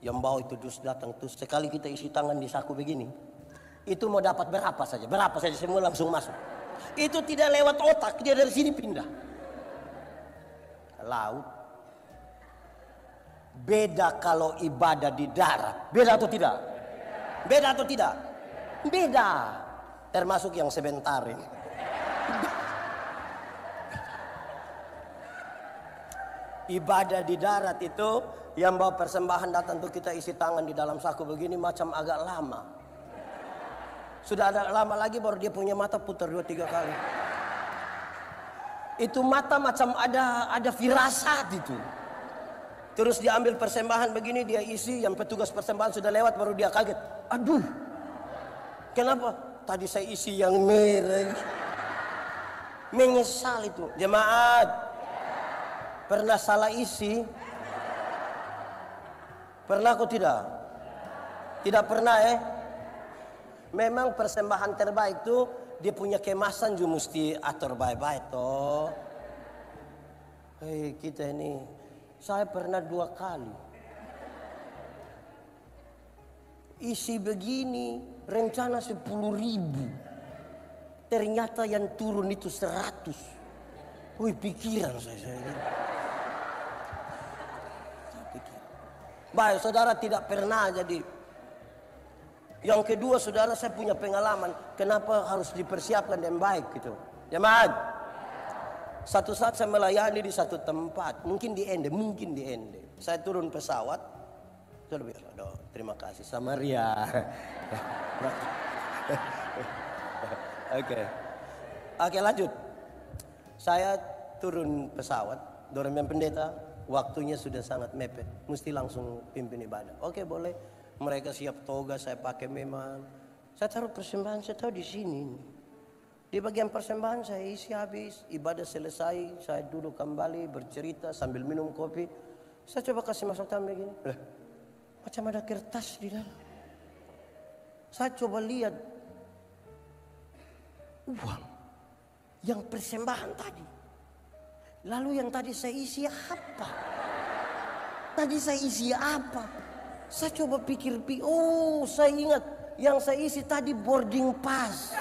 yang bawa itu dus datang terus sekali kita isi tangan di saku begini, itu mau dapat berapa saja semua langsung masuk. Itu tidak lewat otak, dia dari sini pindah. Laut beda kalau ibadah di darat, beda atau tidak? Beda atau tidak? Beda. Termasuk yang sebentar ini. Ibadah di darat itu yang bawa persembahan datang tuh kita isi tangan di dalam saku begini macam agak lama. Sudah ada lama lagi baru dia punya mata putar 2-3 kali. Itu mata macam ada firasat itu. Terus dia ambil persembahan begini dia isi, yang petugas persembahan sudah lewat baru dia kaget. Aduh. Kenapa? Tadi saya isi yang merah. Menyesal itu. Jemaat. Pernah salah isi? Pernah kok tidak? Tidak pernah Memang persembahan terbaik tuh dia punya kemasan juga mesti atur baik-baik toh. Kita ini, saya pernah 2 kali. Isi begini rencana 10.000. Ternyata yang turun itu 100. Pikiran saya ini. Baik, saudara tidak pernah jadi. Yang kedua, saudara saya punya pengalaman. Kenapa harus dipersiapkan dengan baik gitu. Jemaat. Satu saat saya melayani di satu tempat. Mungkin di Ende. Saya turun pesawat. Terima kasih. Samaria. Oke. Oke, lanjut. Saya turun pesawat, dorong pendeta, waktunya sudah sangat mepet, mesti langsung pimpin ibadah. Oke, boleh. Mereka siap toga, saya pakai memang. Saya taruh persembahan, saya taruh di sini. Di bagian persembahan saya isi habis, ibadah selesai, saya duduk kembali bercerita sambil minum kopi. Saya coba kasih masuk tambah begini. Macam ada kertas di dalam. Saya coba lihat uang yang persembahan tadi. Lalu yang tadi saya isi apa? Tadi saya isi apa? Saya coba pikir-pikir, oh saya ingat yang saya isi tadi boarding pass.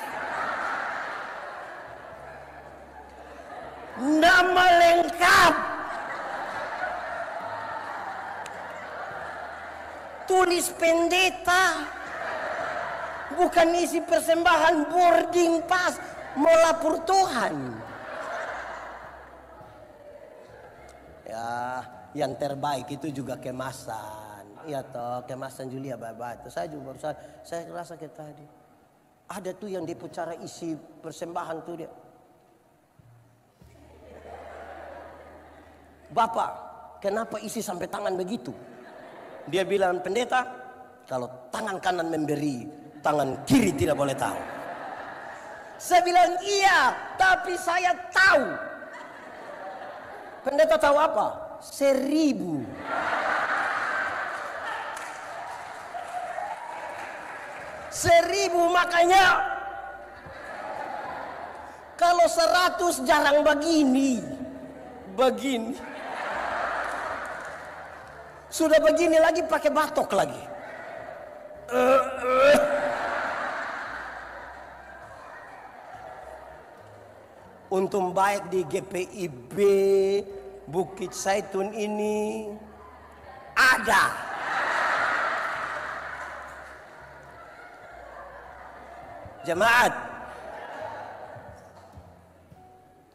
Nama lengkap. Tulis pendeta. Bukan isi persembahan, boarding pass. Mau lapor Tuhan. Ya, yang terbaik itu juga kemasan. Ya toh, kemasan Julia Baba. Saya juga barusan, saya rasa kayak tadi. Ada tuh yang dipucara isi persembahan tuh dia. Bapak, kenapa isi sampai tangan begitu? Dia bilang, pendeta, kalau tangan kanan memberi, tangan kiri tidak boleh tahu. Saya bilang, iya, tapi saya tahu. Pendeta tahu apa? 1000. Makanya kalau 100 jarang begini. Sudah begini lagi pakai batok lagi. Untung baik di GPIB Bukit Zaitun ini ada. Jemaat,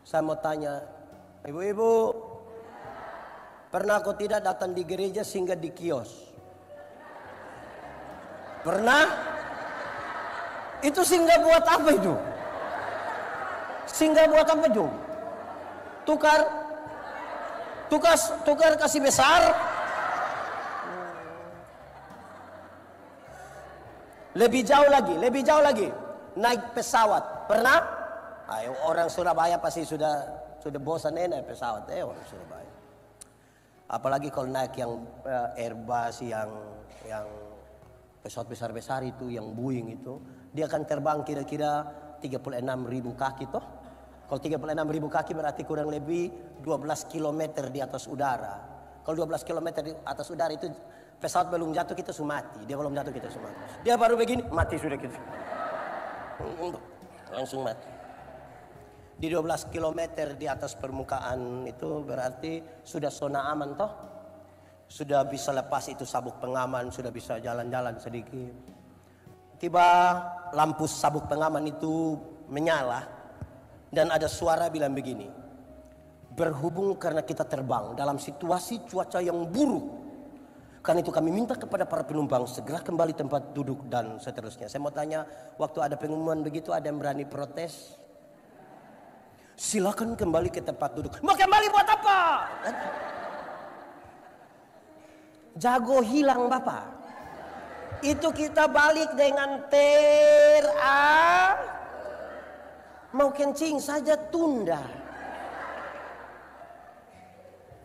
saya mau tanya, ibu-ibu, pernah kau tidak datang di gereja singgah di kios? Pernah? Itu singgah buat apa itu? Singgah buat apa itu? Tukar kasih besar? Lebih jauh lagi. Naik pesawat. Pernah? Ayo, orang Surabaya pasti sudah bosan naik pesawat. Orang Surabaya. Apalagi kalau naik yang Airbus yang pesawat besar-besar itu, yang Boeing itu, dia akan terbang kira-kira 36.000 kaki toh. Kalau 36.000 kaki berarti kurang lebih 12 km di atas udara. Kalau 12 km di atas udara itu pesawat belum jatuh kita sudah mati. Dia belum jatuh kita sudah mati. Dia baru begini mati sudah kita. Langsung mati. Di 12 km di atas permukaan itu berarti sudah zona aman toh. Sudah bisa lepas itu sabuk pengaman, sudah bisa jalan-jalan sedikit. Tiba lampu sabuk pengaman itu menyala dan ada suara bilang begini. Berhubung karena kita terbang dalam situasi cuaca yang buruk, karena itu kami minta kepada para penumpang segera kembali tempat duduk dan seterusnya. Saya mau tanya, waktu ada pengumuman begitu ada yang berani protes? Silakan kembali ke tempat duduk. Mau kembali buat apa? Jago hilang Bapak. Itu kita balik dengan mau kencing saja tunda.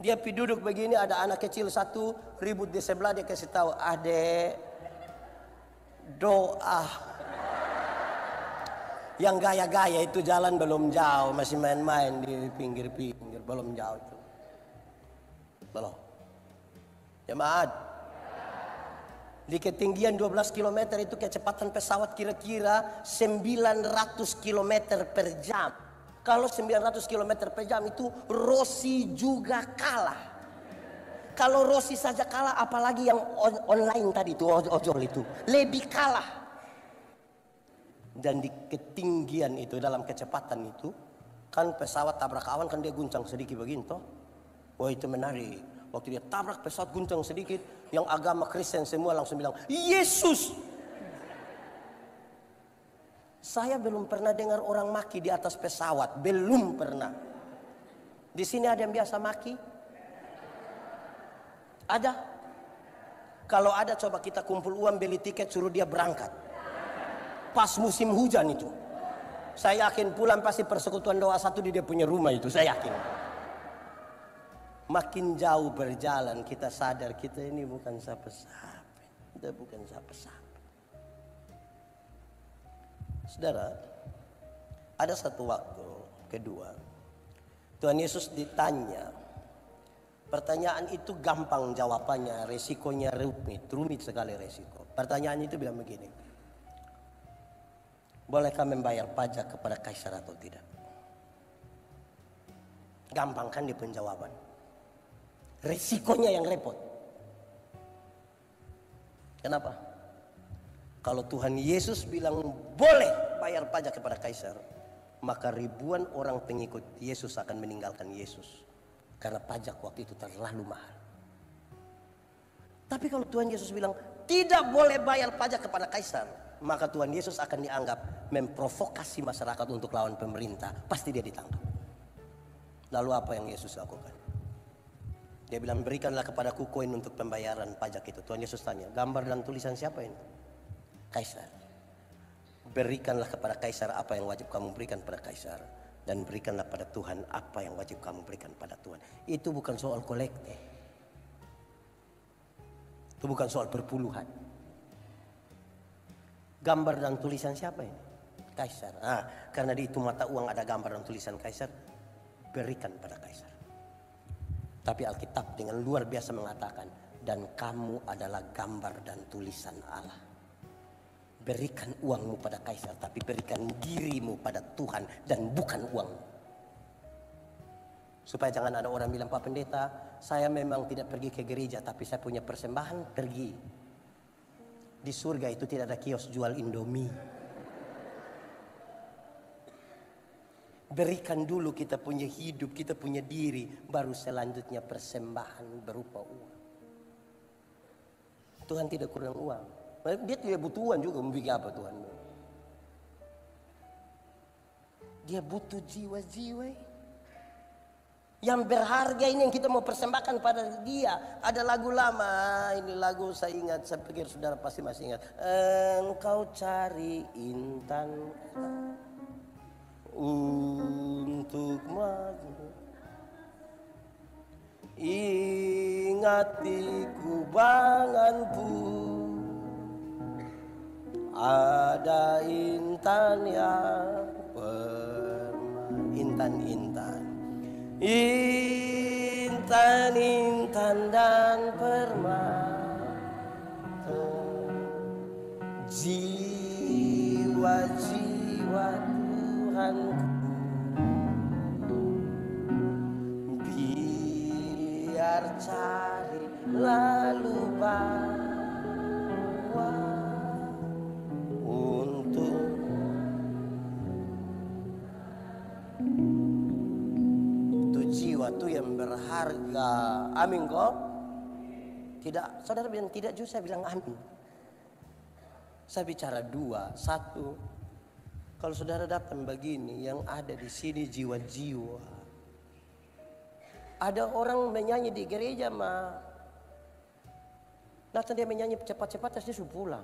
Dia pergi duduk begini, ada anak kecil satu ribut di sebelah, dia kasih tahu, adek doa. Yang gaya-gaya itu jalan belum jauh, masih main-main di pinggir-pinggir, belum jauh itu. Belum. Jemaat, di ketinggian 12 km itu kecepatan pesawat kira-kira 900 km per jam. Kalau 900 km per jam itu Rossi juga kalah. Kalau Rossi saja kalah, apalagi yang online tadi itu, ojol itu, lebih kalah. Dan di ketinggian itu, dalam kecepatan itu, kan pesawat tabrak awan kan dia guncang sedikit begini toh. Wah itu menarik. Waktu dia tabrak pesawat guncang sedikit, yang agama Kristen semua langsung bilang, Yesus. Saya belum pernah dengar orang maki di atas pesawat, belum pernah. Di sini ada yang biasa maki? Ada? Kalau ada coba kita kumpul uang beli tiket suruh dia berangkat. Pas musim hujan itu. Saya yakin pulang pasti persekutuan doa satu di dia punya rumah itu, saya yakin. Makin jauh berjalan kita sadar kita ini bukan siapa-siapa. Kita bukan siapa-siapa. Saudara, ada satu waktu kedua Tuhan Yesus ditanya. Pertanyaan itu gampang jawabannya, resikonya rumit sekali resiko. Pertanyaan itu bilang begini. Bolehkah membayar pajak kepada kaisar atau tidak? Gampang kan di penjawaban. Resikonya yang repot. Kenapa? Kalau Tuhan Yesus bilang boleh bayar pajak kepada kaisar, maka ribuan orang pengikut Yesus akan meninggalkan Yesus. Karena pajak waktu itu terlalu mahal. Tapi kalau Tuhan Yesus bilang tidak boleh bayar pajak kepada kaisar, maka Tuhan Yesus akan dianggap memprovokasi masyarakat untuk lawan pemerintah. Pasti dia ditangkap. Lalu apa yang Yesus lakukan? Dia bilang berikanlah kepadaku koin untuk pembayaran pajak itu. Tuhan Yesus tanya, gambar dan tulisan siapa ini? Kaisar. Berikanlah kepada kaisar apa yang wajib kamu berikan pada kaisar, dan berikanlah pada Tuhan apa yang wajib kamu berikan pada Tuhan. Itu bukan soal kolekte. Itu bukan soal perpuluhan. Gambar dan tulisan siapa ini? Kaisar. Karena di itu mata uang ada gambar dan tulisan kaisar, berikan pada kaisar. Tapi Alkitab dengan luar biasa mengatakan, dan kamu adalah gambar dan tulisan Allah. Berikan uangmu pada kaisar, tapi berikan dirimu pada Tuhan dan bukan uang. Supaya jangan ada orang bilang, Pak Pendeta, saya memang tidak pergi ke gereja, tapi saya punya persembahan, pergi. Di surga itu tidak ada kios jual Indomie. Berikan dulu kita punya hidup, kita punya diri, baru selanjutnya persembahan berupa uang. Tuhan tidak kurang uang. Dia tidak butuh uang juga, mau bikin apa Tuhan? Dia butuh jiwa-jiwa yang berharga ini yang kita mau persembahkan pada dia. Ada lagu lama, ini lagu saya ingat, saya pikir saudara pasti masih ingat. Engkau cari intan untuk maju, ingat di kubangan pun ada intan yang intan-intan, intan-intan dan permata, jiwa-jiwa Tuhanku, biar cari lalu bawa untuk itu jiwa tuh yang berharga. Amin kok? Tidak, saudara bilang tidak juga, saya bilang amin. Saya bicara dua, satu. Kalau saudara datang begini, yang ada di sini jiwa-jiwa. Ada orang menyanyi di gereja mah, datang dia menyanyi cepat-cepat, terus dia suruh pulang.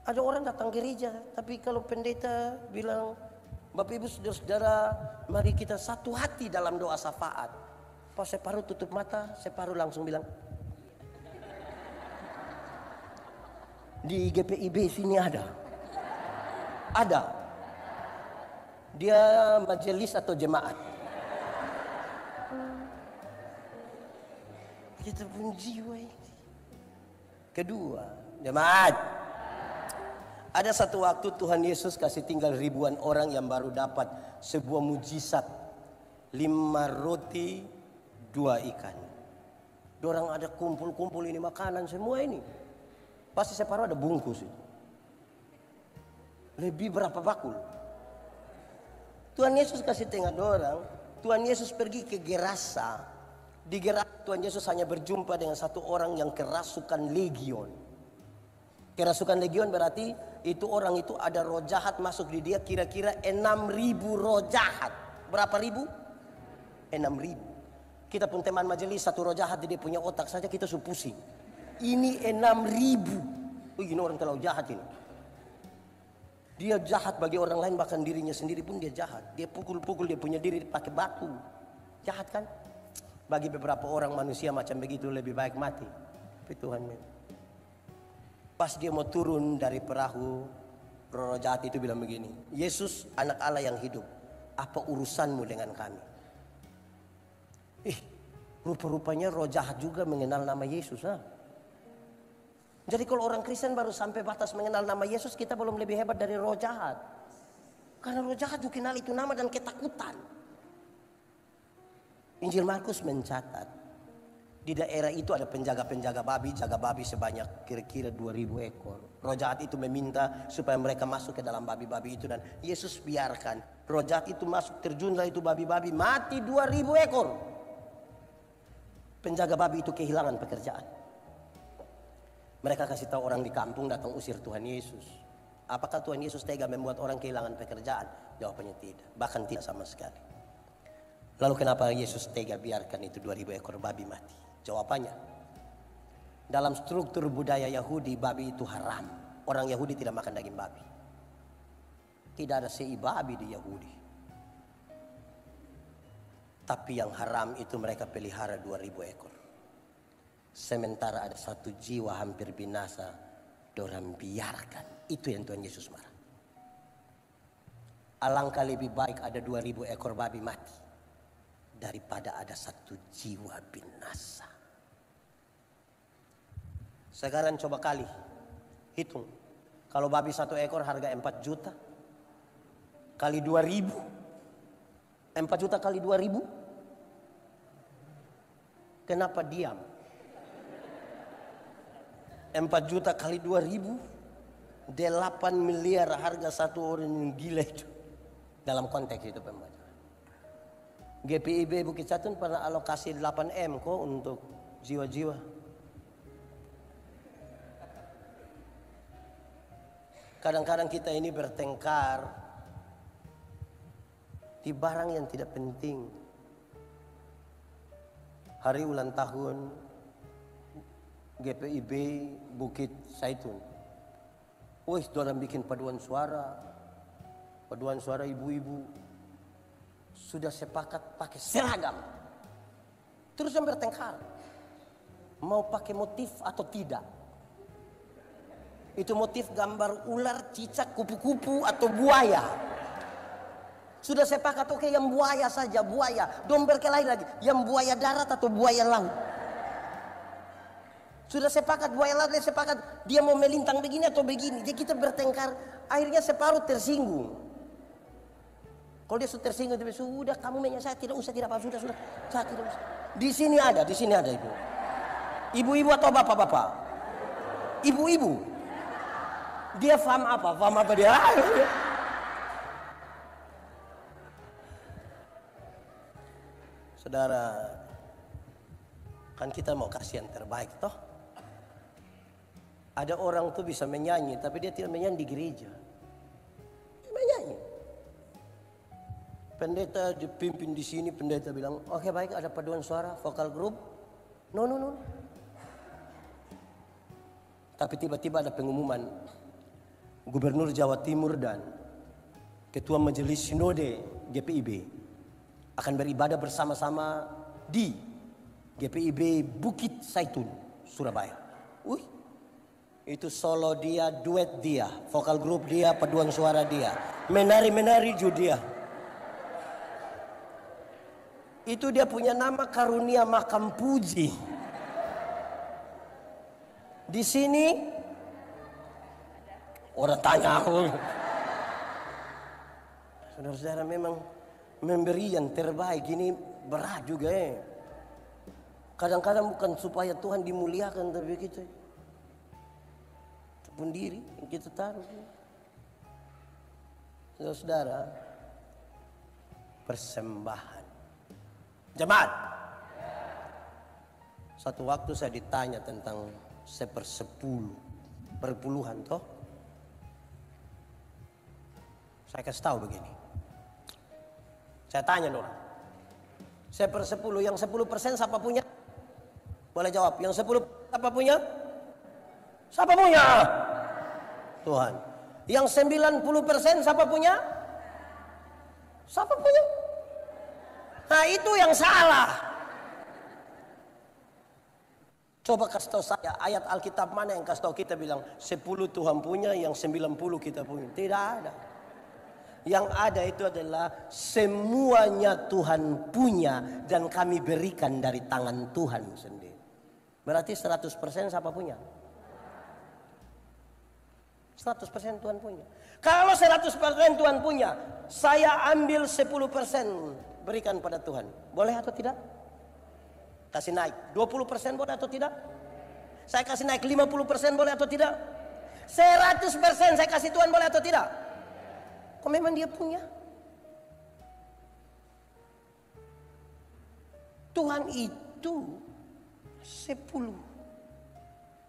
Ada orang datang gereja, tapi kalau pendeta bilang, Bapak Ibu saudara-saudara, mari kita satu hati dalam doa syafaat. Pas separuh tutup mata, separuh langsung bilang. Di GPIB sini ada. Ada. Dia majelis atau jemaat. Kita pun jiwa ini. Kedua, jemaat. Ada satu waktu Tuhan Yesus kasih tinggal ribuan orang yang baru dapat sebuah mujizat. 5 roti, 2 ikan. Dorang ada kumpul-kumpul ini makanan semua ini. Pasti separuh ada bungkus itu. Lebih berapa bakul? Tuhan Yesus kasih tengah dorang. Tuhan Yesus pergi ke Gerasa. Di Gerasa Tuhan Yesus hanya berjumpa dengan satu orang yang kerasukan legion. Kerasukan legion berarti itu orang itu ada roh jahat masuk di dia kira-kira 6.000 roh jahat. Berapa ribu? 6.000. Kita pun teman majelis satu roh jahat di dia punya otak saja kita sudah pusing. Ini 6.000. Ini orang terlalu jahat ini. Dia jahat bagi orang lain, bahkan dirinya sendiri pun dia jahat. Dia pukul-pukul dia punya diri pakai batu. Jahat kan? Bagi beberapa orang manusia macam begitu lebih baik mati. Tapi Tuhan pas dia mau turun dari perahu, roh jahat itu bilang begini, Yesus anak Allah yang hidup, apa urusanmu dengan kami? Rupa-rupanya roh jahat juga mengenal nama Yesus. Jadi kalau orang Kristen baru sampai batas mengenal nama Yesus, kita belum lebih hebat dari roh jahat. Karena roh jahat juga kenal itu nama dan ketakutan. Injil Markus mencatat, di daerah itu ada penjaga-penjaga babi, jaga babi sebanyak kira-kira 2.000 ekor. Roh jahat itu meminta supaya mereka masuk ke dalam babi-babi itu, dan Yesus biarkan roh jahat itu masuk, terjunlah itu babi-babi, mati 2.000 ekor. Penjaga babi itu kehilangan pekerjaan. Mereka kasih tahu orang di kampung datang usir Tuhan Yesus. Apakah Tuhan Yesus tega membuat orang kehilangan pekerjaan? Jawabannya tidak, bahkan tidak sama sekali. Lalu kenapa Yesus tega biarkan itu 2.000 ekor babi mati? Jawabannya, dalam struktur budaya Yahudi babi itu haram. Orang Yahudi tidak makan daging babi. Tidak ada sei babi di Yahudi. Tapi yang haram itu mereka pelihara 2.000 ekor. Sementara ada satu jiwa hampir binasa, dorang biarkan. Itu yang Tuhan Yesus marah. Alangkah lebih baik ada 2.000 ekor babi mati daripada ada satu jiwa binasa. Sekarang coba kali hitung, kalau babi satu ekor harga 4 juta kali 2.000, 4 juta kali 2.000, kenapa diam? 4 juta kali 2.000, 8 miliar harga satu orang yang gila itu. Dalam konteks itu pembaca. GPIB Bukit Catun pernah alokasi 8M kok untuk jiwa-jiwa. Kadang-kadang kita ini bertengkar di barang yang tidak penting. Hari ulang tahun GPIB Bukit Zaitun. Wih, dorang bikin paduan suara ibu-ibu. Sudah sepakat pakai seragam. Terus yang bertengkar, mau pakai motif atau tidak. Itu motif gambar ular, cicak, kupu-kupu atau buaya. Sudah sepakat, oke, yang buaya saja, buaya. Dong berkelahi lagi, yang buaya darat atau buaya laut. Sudah sepakat buaya laut, dia sepakat dia mau melintang begini atau begini. Jadi kita bertengkar, akhirnya separuh tersinggung. Kalau dia sudah tersinggung, dia sudah kamu menyesal, tidak usah, tidak apa, sudah, saya tidak usah. Di sini ada ibu. Ibu-ibu atau bapak-bapak? Ibu-ibu. Dia paham apa? Paham apa dia? Saudara, kan kita mau kasih yang terbaik toh. Ada orang tuh bisa menyanyi, tapi dia tidak menyanyi di gereja. Dia menyanyi. Pendeta dipimpin di sini, pendeta bilang, oke baik, ada paduan suara, vokal grup. No. Tapi tiba-tiba ada pengumuman, Gubernur Jawa Timur dan Ketua Majelis Sinode GPIB akan beribadah bersama-sama di GPIB Bukit Zaitun, Surabaya. Itu solo dia, duet dia, vokal grup dia, paduan suara dia, menari-menari juga dia. Itu dia punya nama Karunia Makam Puji. Di sini orang tanya, saudara-saudara, memang memberi yang terbaik ini berat juga ya. Kadang-kadang bukan supaya Tuhan dimuliakan, tapi kita pun diri yang kita taruh. Saudara-saudara, persembahan. Jemaat, satu waktu saya ditanya tentang 1/10. Perpuluhan toh. Saya kasih tahu begini. Saya tanya orang. Saya per 10, yang 10% siapa punya? Boleh jawab. Yang 10 siapa punya? Siapa punya? Tuhan. Yang 90% siapa punya? Siapa punya? Nah itu yang salah. Coba kasih tahu saya ayat Alkitab mana yang kasih tahu kita bilang 10 Tuhan punya, yang 90 kita punya. Tidak ada. Yang ada itu adalah semuanya Tuhan punya dan kami berikan dari tangan Tuhan sendiri. Berarti 100% siapa punya? 100% Tuhan punya. Kalau 100% Tuhan punya, saya ambil 10% berikan pada Tuhan. Boleh atau tidak? Kasih naik 20% boleh atau tidak? Saya kasih naik 50% boleh atau tidak? 100% saya kasih Tuhan boleh atau tidak? Kok memang dia punya? Tuhan itu 10,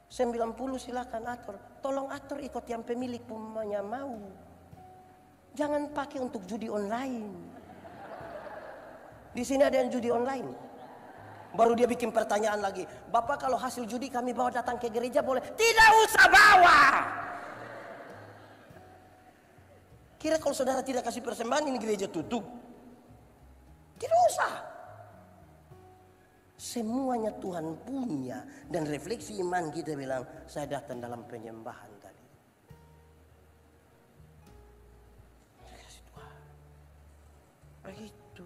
90 silakan atur. Tolong atur ikut yang pemilik punya mau. Jangan pakai untuk judi online. Di sini ada yang judi online. Baru dia bikin pertanyaan lagi. Bapak kalau hasil judi kami bawa datang ke gereja boleh? Tidak usah bawa. Kira kalau saudara tidak kasih persembahan ini gereja tutup? Tidak usah. Semuanya Tuhan punya. Dan refleksi iman kita bilang, saya datang dalam penyembahan tadi. Kasih Tuhan. Begitu.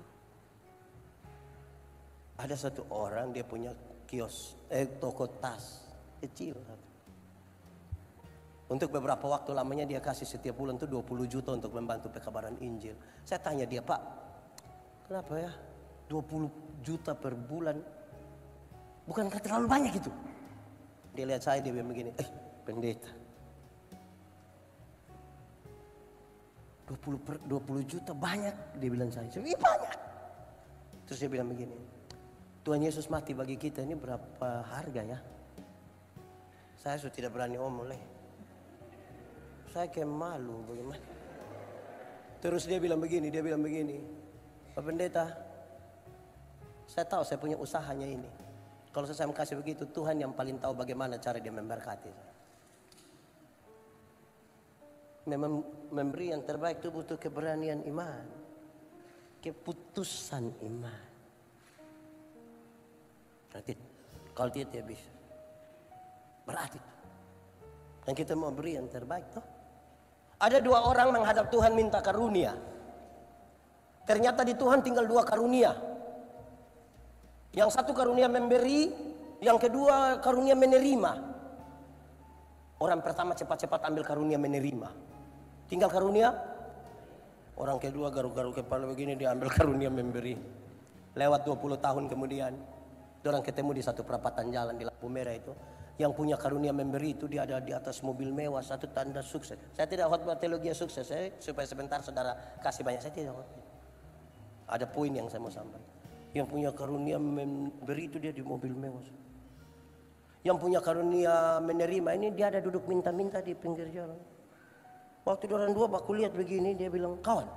Ada satu orang dia punya kios, toko tas kecil. Untuk beberapa waktu lamanya dia kasih setiap bulan tuh 20 juta untuk membantu pekabaran Injil. Saya tanya dia, Pak, kenapa ya 20 juta per bulan? Bukankah terlalu banyak itu? Dia lihat saya, dia bilang begini, pendeta, 20 juta banyak, dia bilang saya. Iya banyak. Terus dia bilang begini, Tuhan Yesus mati bagi kita, ini berapa harga ya? Saya sudah tidak berani omong leh. Saya kayak malu bagaimana. Terus dia bilang begini, Pak Pendeta, saya tahu saya punya usahanya ini. Kalau saya kasih begitu, Tuhan yang paling tahu bagaimana cara dia memberkati. Memang memberi yang terbaik itu butuh keberanian iman, keputusan iman. Berarti kalau tidak bisa, berarti dan kita mau beri yang terbaik toh. Ada 2 orang menghadap Tuhan minta karunia. Ternyata di Tuhan tinggal 2 karunia. Yang satu karunia memberi, yang kedua karunia menerima. Orang pertama cepat-cepat ambil karunia menerima. Tinggal karunia. Orang kedua garuk-garuk kepala begini, dia ambil karunia memberi. Lewat 20 tahun kemudian, orang ketemu di satu perapatan jalan di lampu merah itu. Yang punya karunia memberi itu dia ada di atas mobil mewah, satu tanda sukses. Saya tidak khotbah teologi sukses, supaya sebentar saudara kasih banyak. Saya tidak khotbah. Ada poin yang saya mau sampaikan. Yang punya karunia memberi itu dia di mobil mewah. Yang punya karunia menerima ini dia ada duduk minta-minta di pinggir jalan. Waktu orang 2 baku lihat begini, dia bilang, kawan,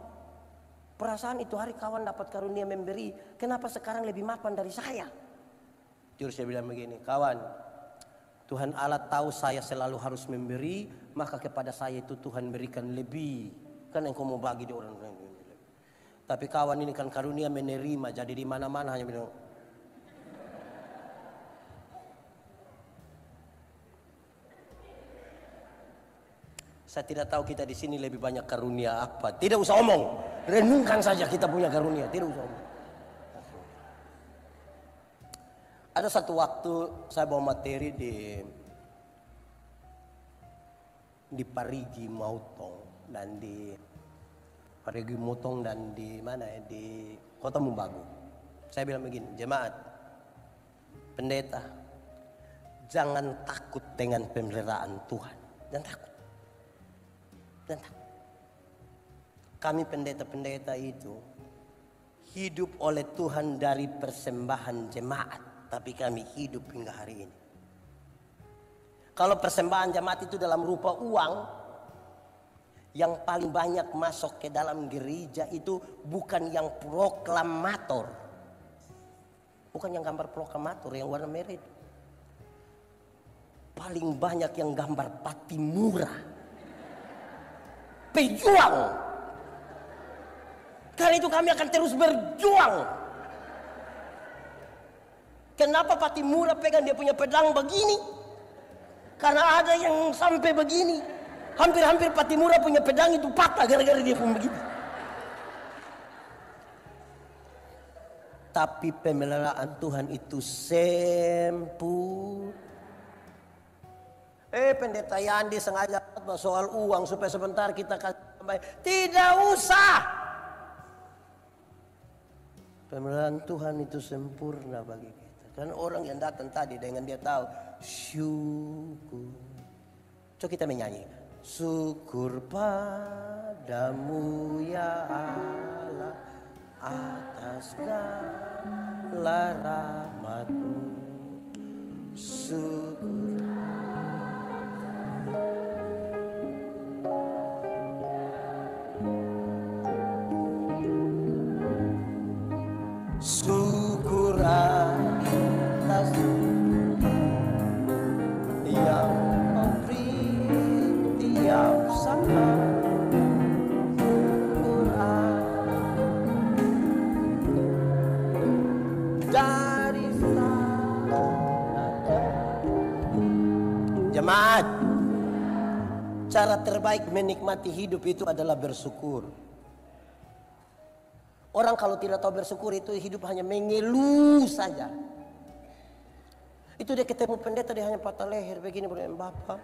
perasaan itu hari kawan dapat karunia memberi, kenapa sekarang lebih mapan dari saya? Terus saya bilang begini, kawan, Tuhan Allah tahu saya selalu harus memberi, maka kepada saya itu Tuhan berikan lebih. Kan engkau mau bagi di orang lain. Tapi kawan ini kan karunia menerima, jadi di mana-mana hanya bilang. Saya tidak tahu kita di sini lebih banyak karunia apa. Tidak usah omong, renungkan saja kita punya karunia. Tidak usah omong. Ada satu waktu saya bawa materi di Parigi Motong dan di mana ya, di Kota Mumbagu. Saya bilang begini, jemaat, pendeta, jangan takut dengan pemeliharaan Tuhan. Jangan takut. Jangan takut. Kami pendeta-pendeta itu hidup oleh Tuhan dari persembahan jemaat. Tapi kami hidup hingga hari ini. Kalau persembahan jemaat itu dalam rupa uang, yang paling banyak masuk ke dalam gereja itu bukan yang proklamator. Bukan yang gambar proklamator yang warna merah itu. Paling banyak yang gambar Patimura. Pejuang. Karena itu kami akan terus berjuang. Kenapa Patimura pegang dia punya pedang begini? Karena ada yang sampai begini. Hampir-hampir Patimura punya pedang itu patah gara-gara dia pun begini. Tapi pemeliharaan Tuhan itu sempurna. Pendeta Yandi sengaja soal uang supaya sebentar kita kasih. Tidak usah. Pemeliharaan Tuhan itu sempurna bagi kita. Karena orang yang datang tadi dengan dia tahu syukur. Coba kita menyanyi. Syukur padamu ya Allah atas segala rahmat-Mu. Syukur. Syukur atas yang memberi tiap saat. Dari sana. Jemaat, cara terbaik menikmati hidup itu adalah bersyukur. Orang kalau tidak tahu bersyukur itu hidup hanya mengeluh saja. Itu dia ketemu pendeta dia hanya patah leher begini berkata, Bapak,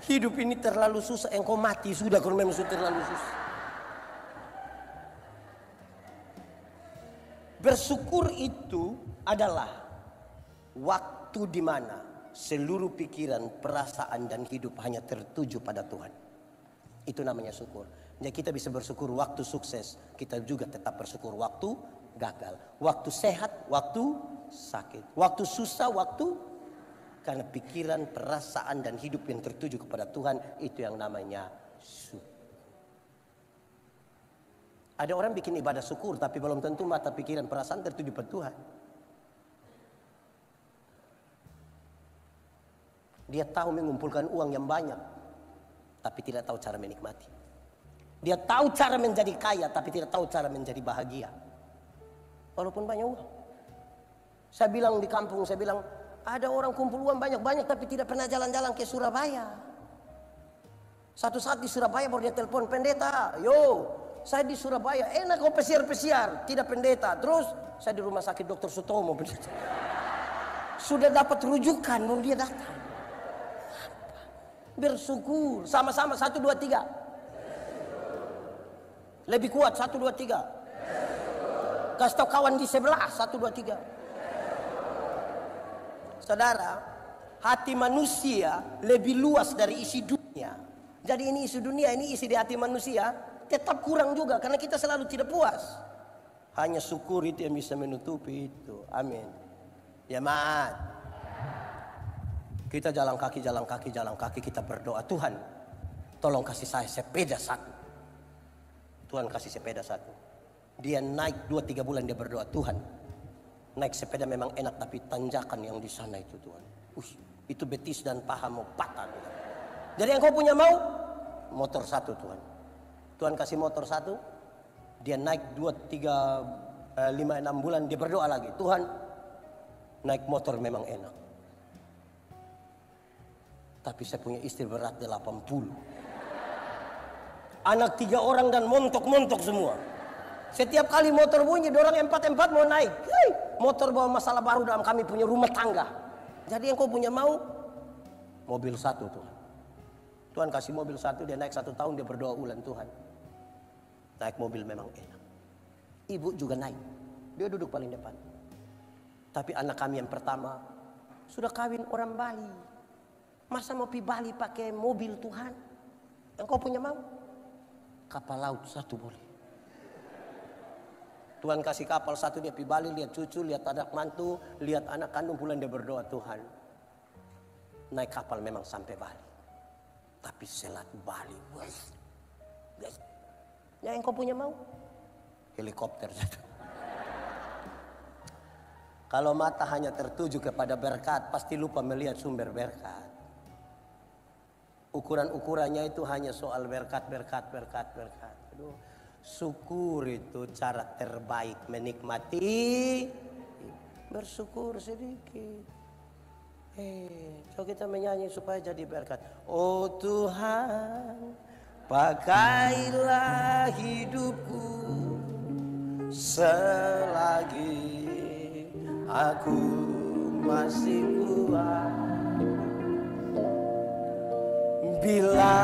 hidup ini terlalu susah, engkau mati sudah kalau memang sudah terlalu susah. Bersyukur itu adalah waktu di mana seluruh pikiran, perasaan dan hidup hanya tertuju pada Tuhan. Itu namanya syukur. Jadi kita bisa bersyukur waktu sukses, kita juga tetap bersyukur waktu gagal, waktu sehat, waktu sakit, waktu susah, waktu karena pikiran, perasaan dan hidup yang tertuju kepada Tuhan itu yang namanya syukur. Ada orang bikin ibadah syukur tapi belum tentu mata pikiran, perasaan tertuju pada Tuhan. Dia tahu mengumpulkan uang yang banyak tapi tidak tahu cara menikmati. Dia tahu cara menjadi kaya tapi tidak tahu cara menjadi bahagia. Walaupun banyak uang. Saya bilang di kampung, saya bilang ada orang kumpul uang banyak-banyak tapi tidak pernah jalan-jalan ke Surabaya. Satu saat di Surabaya baru dia telepon, pendeta, yo saya di Surabaya, enak kok pesiar-pesiar, tidak pendeta. Terus saya di rumah sakit Dr. Sutomo, pendeta. Sudah dapat rujukan, baru dia datang. Bersyukur, sama-sama 1, 2, 3. Lebih kuat 1, 2, 3. Kasih tahu kawan di sebelah 1, 2, 3. Saudara, hati manusia lebih luas dari isi dunia. Jadi ini isi dunia, ini isi di hati manusia tetap kurang juga karena kita selalu tidak puas. Hanya syukur itu yang bisa menutupi itu. Amin. Ya mat. Kita jalan kaki kita berdoa, Tuhan tolong kasih saya sepeda 1. Tuhan kasih sepeda 1. Dia naik 2-3 bulan dia berdoa, Tuhan naik sepeda memang enak tapi tanjakan yang di sana itu Tuhan. Itu betis dan paha mau patah Tuhan. Jadi yang kau punya mau motor 1 Tuhan. Tuhan kasih motor 1. Dia naik 2, 3, 5, 6 bulan dia berdoa lagi, Tuhan naik motor memang enak. Tapi saya punya istri berat 80. Anak 3 orang dan montok-montok semua. Setiap kali motor bunyi, dorang 4 mau naik. Motor bawa masalah baru dalam kami punya rumah tangga. Jadi yang kau punya mau mobil 1 Tuhan. Tuhan kasih mobil 1, dia naik 1 tahun dia berdoa ulang, Tuhan naik mobil memang enak. Ibu juga naik, dia duduk paling depan. Tapi anak kami yang pertama sudah kawin orang Bali. Masa mau pi Bali pakai mobil Tuhan? Yang kau punya mau? Kapal laut 1 boleh. Tuhan kasih kapal 1 dia pi Bali, lihat cucu, lihat anak mantu, lihat anak kandung, pulang dia berdoa, Tuhan naik kapal memang sampai Bali. Tapi Selat Bali, guys. Yang kau punya mau? Helikopter saja. Kalau mata hanya tertuju kepada berkat, pasti lupa melihat sumber berkat. Ukuran-ukurannya itu hanya soal berkat. Aduh, syukur itu cara terbaik menikmati. Bersyukur sedikit. Coba kita menyanyi supaya jadi berkat. Oh Tuhan, pakailah hidupku selagi aku masih kuat. Bila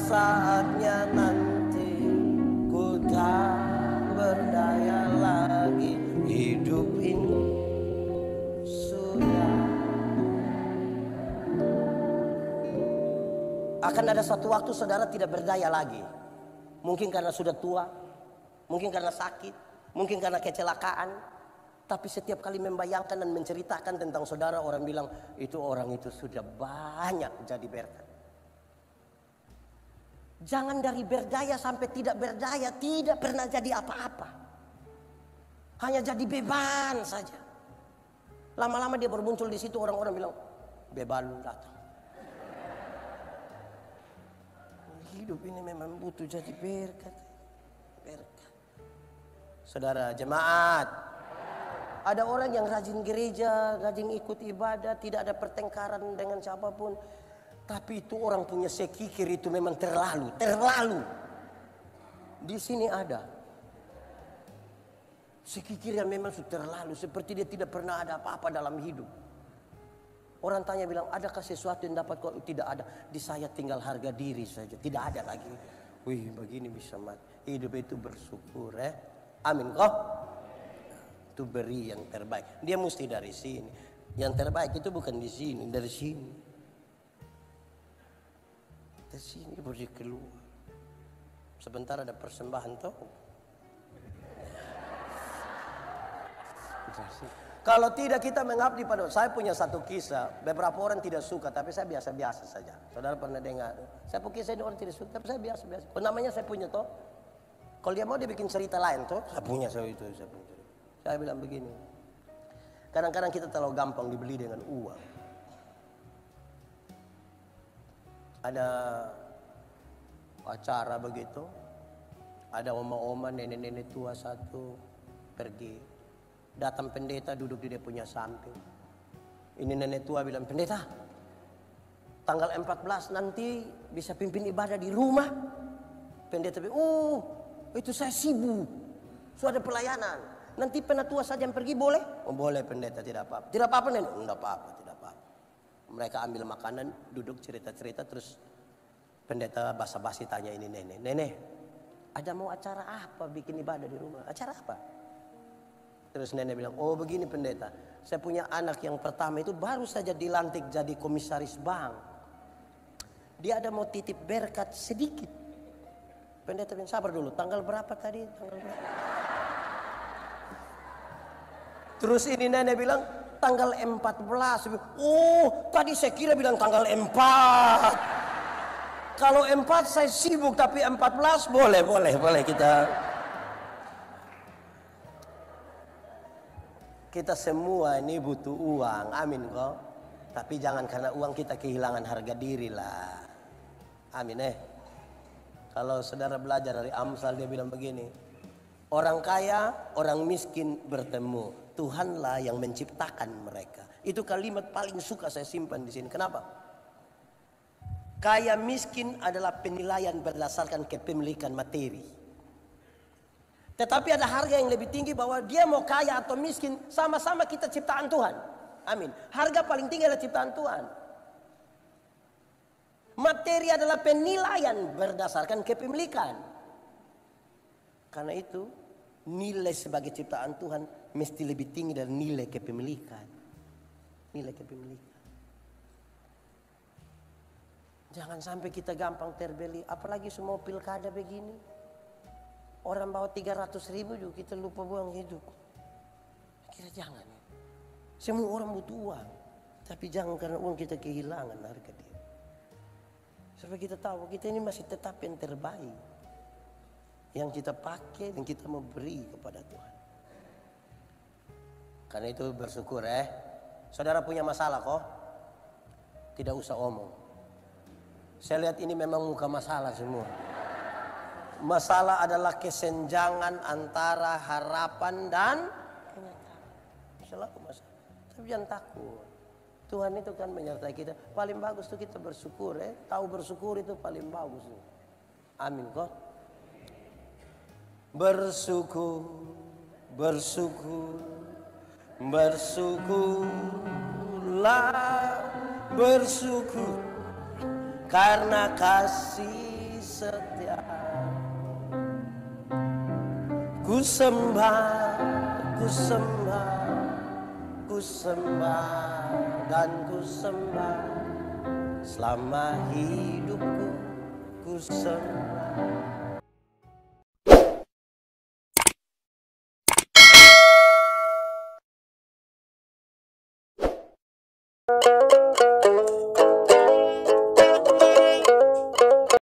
saatnya nanti ku tak berdaya lagi, hidup ini sudah. Akan ada suatu waktu saudara tidak berdaya lagi. Mungkin karena sudah tua, mungkin karena sakit, mungkin karena kecelakaan. Tapi setiap kali membayangkan dan menceritakan tentang saudara, orang bilang itu orang itu sudah banyak jadi berkat. Jangan dari berdaya sampai tidak berdaya, tidak pernah jadi apa-apa. Hanya jadi beban saja. Lama-lama dia bermuncul di situ, orang-orang bilang, beban datang. Hidup ini memang butuh jadi berkat. Saudara jemaat, ada orang yang rajin gereja, rajin ikut ibadah, tidak ada pertengkaran dengan siapapun. Tapi itu orang punya sekikir itu memang terlalu. Di sini ada sekikir yang memang sudah terlalu, seperti dia tidak pernah ada apa-apa dalam hidup. Orang tanya bilang, adakah sesuatu yang dapat kau? Tidak ada. Di saya tinggal harga diri saja, tidak ada lagi. Wih, begini bisa mati. Hidup itu bersyukur, amin kok. Itu beri yang terbaik. Dia mesti dari sini. Yang terbaik itu bukan di sini, dari sini. Dari sini beri keluar. Sebentar ada persembahan toh. Kalau tidak kita mengabdi pada. Saya punya satu kisah. Beberapa orang tidak suka, tapi saya biasa-biasa saja. Saudara pernah dengar? Saya punya kisah ini orang tidak suka, tapi saya biasa-biasa. Oh, namanya saya punya toh. Kalau dia mau dia bikin cerita lain toh. Saya punya itu. Saya bilang begini. Kadang-kadang kita terlalu gampang dibeli dengan uang. Ada acara begitu, ada oma-oma, nenek-nenek tua satu pergi, datang pendeta duduk di dia punya samping. Ini nenek tua bilang, pendeta, tanggal 14 nanti bisa pimpin ibadah di rumah. Pendeta bilang, oh itu saya sibuk, sudah ada pelayanan. Nanti penatua saja yang pergi boleh? Oh boleh pendeta, tidak apa-apa. Tidak apa-apa nenek? Tidak apa-apa, tidak apa-apa. Mereka ambil makanan, duduk cerita-cerita, terus pendeta basa-basi tanya ini nenek. Nenek, ada mau acara apa bikin ibadah di rumah? Acara apa? Terus nenek bilang, oh begini pendeta, saya punya anak yang pertama itu baru saja dilantik jadi komisaris bank. Dia ada mau titip berkat sedikit. Pendeta bilang, sabar dulu, tanggal berapa tadi? Tanggal berapa? Terus ini nenek bilang, tanggal 14. Oh, tadi saya kira bilang tanggal 4. Kalau 4 saya sibuk, tapi 14 boleh kita semua ini butuh uang, amin kok. Tapi jangan karena uang kita kehilangan harga diri lah. Amin Kalau saudara belajar dari Amsal, dia bilang begini. Orang kaya, orang miskin bertemu. Tuhanlah yang menciptakan mereka. Itu kalimat paling suka saya simpan di sini. Kenapa? Kaya miskin adalah penilaian berdasarkan kepemilikan materi. Tetapi ada harga yang lebih tinggi bahwa dia mau kaya atau miskin, sama-sama kita ciptaan Tuhan. Amin. Harga paling tinggi adalah ciptaan Tuhan. Materi adalah penilaian berdasarkan kepemilikan. Karena itu, nilai sebagai ciptaan Tuhan mesti lebih tinggi dari nilai kepemilikan. Nilai kepemilikan. Jangan sampai kita gampang terbeli, apalagi semua pilkada begini. Orang bawa 300.000 juga kita lupa buang hidup. Kira jangan. Semua orang butuh uang. Tapi jangan karena uang kita kehilangan harga diri. Supaya kita tahu kita ini masih tetap yang terbaik. Yang kita pakai dan kita memberi kepada Tuhan. Karena itu bersyukur Saudara punya masalah kok? Tidak usah omong. Saya lihat ini memang muka masalah semua. Masalah adalah kesenjangan antara harapan dan kenyataan. Selalu masalah. Tapi jangan takut. Tuhan itu kan menyertai kita. Paling bagus tuh kita bersyukur Tahu bersyukur itu paling bagus. Amin kok. Bersyukur, bersyukur, bersyukurlah, bersyukur karena kasih setia. Ku sembah, ku sembah, ku sembah dan ku sembah selama hidupku, ku sembah.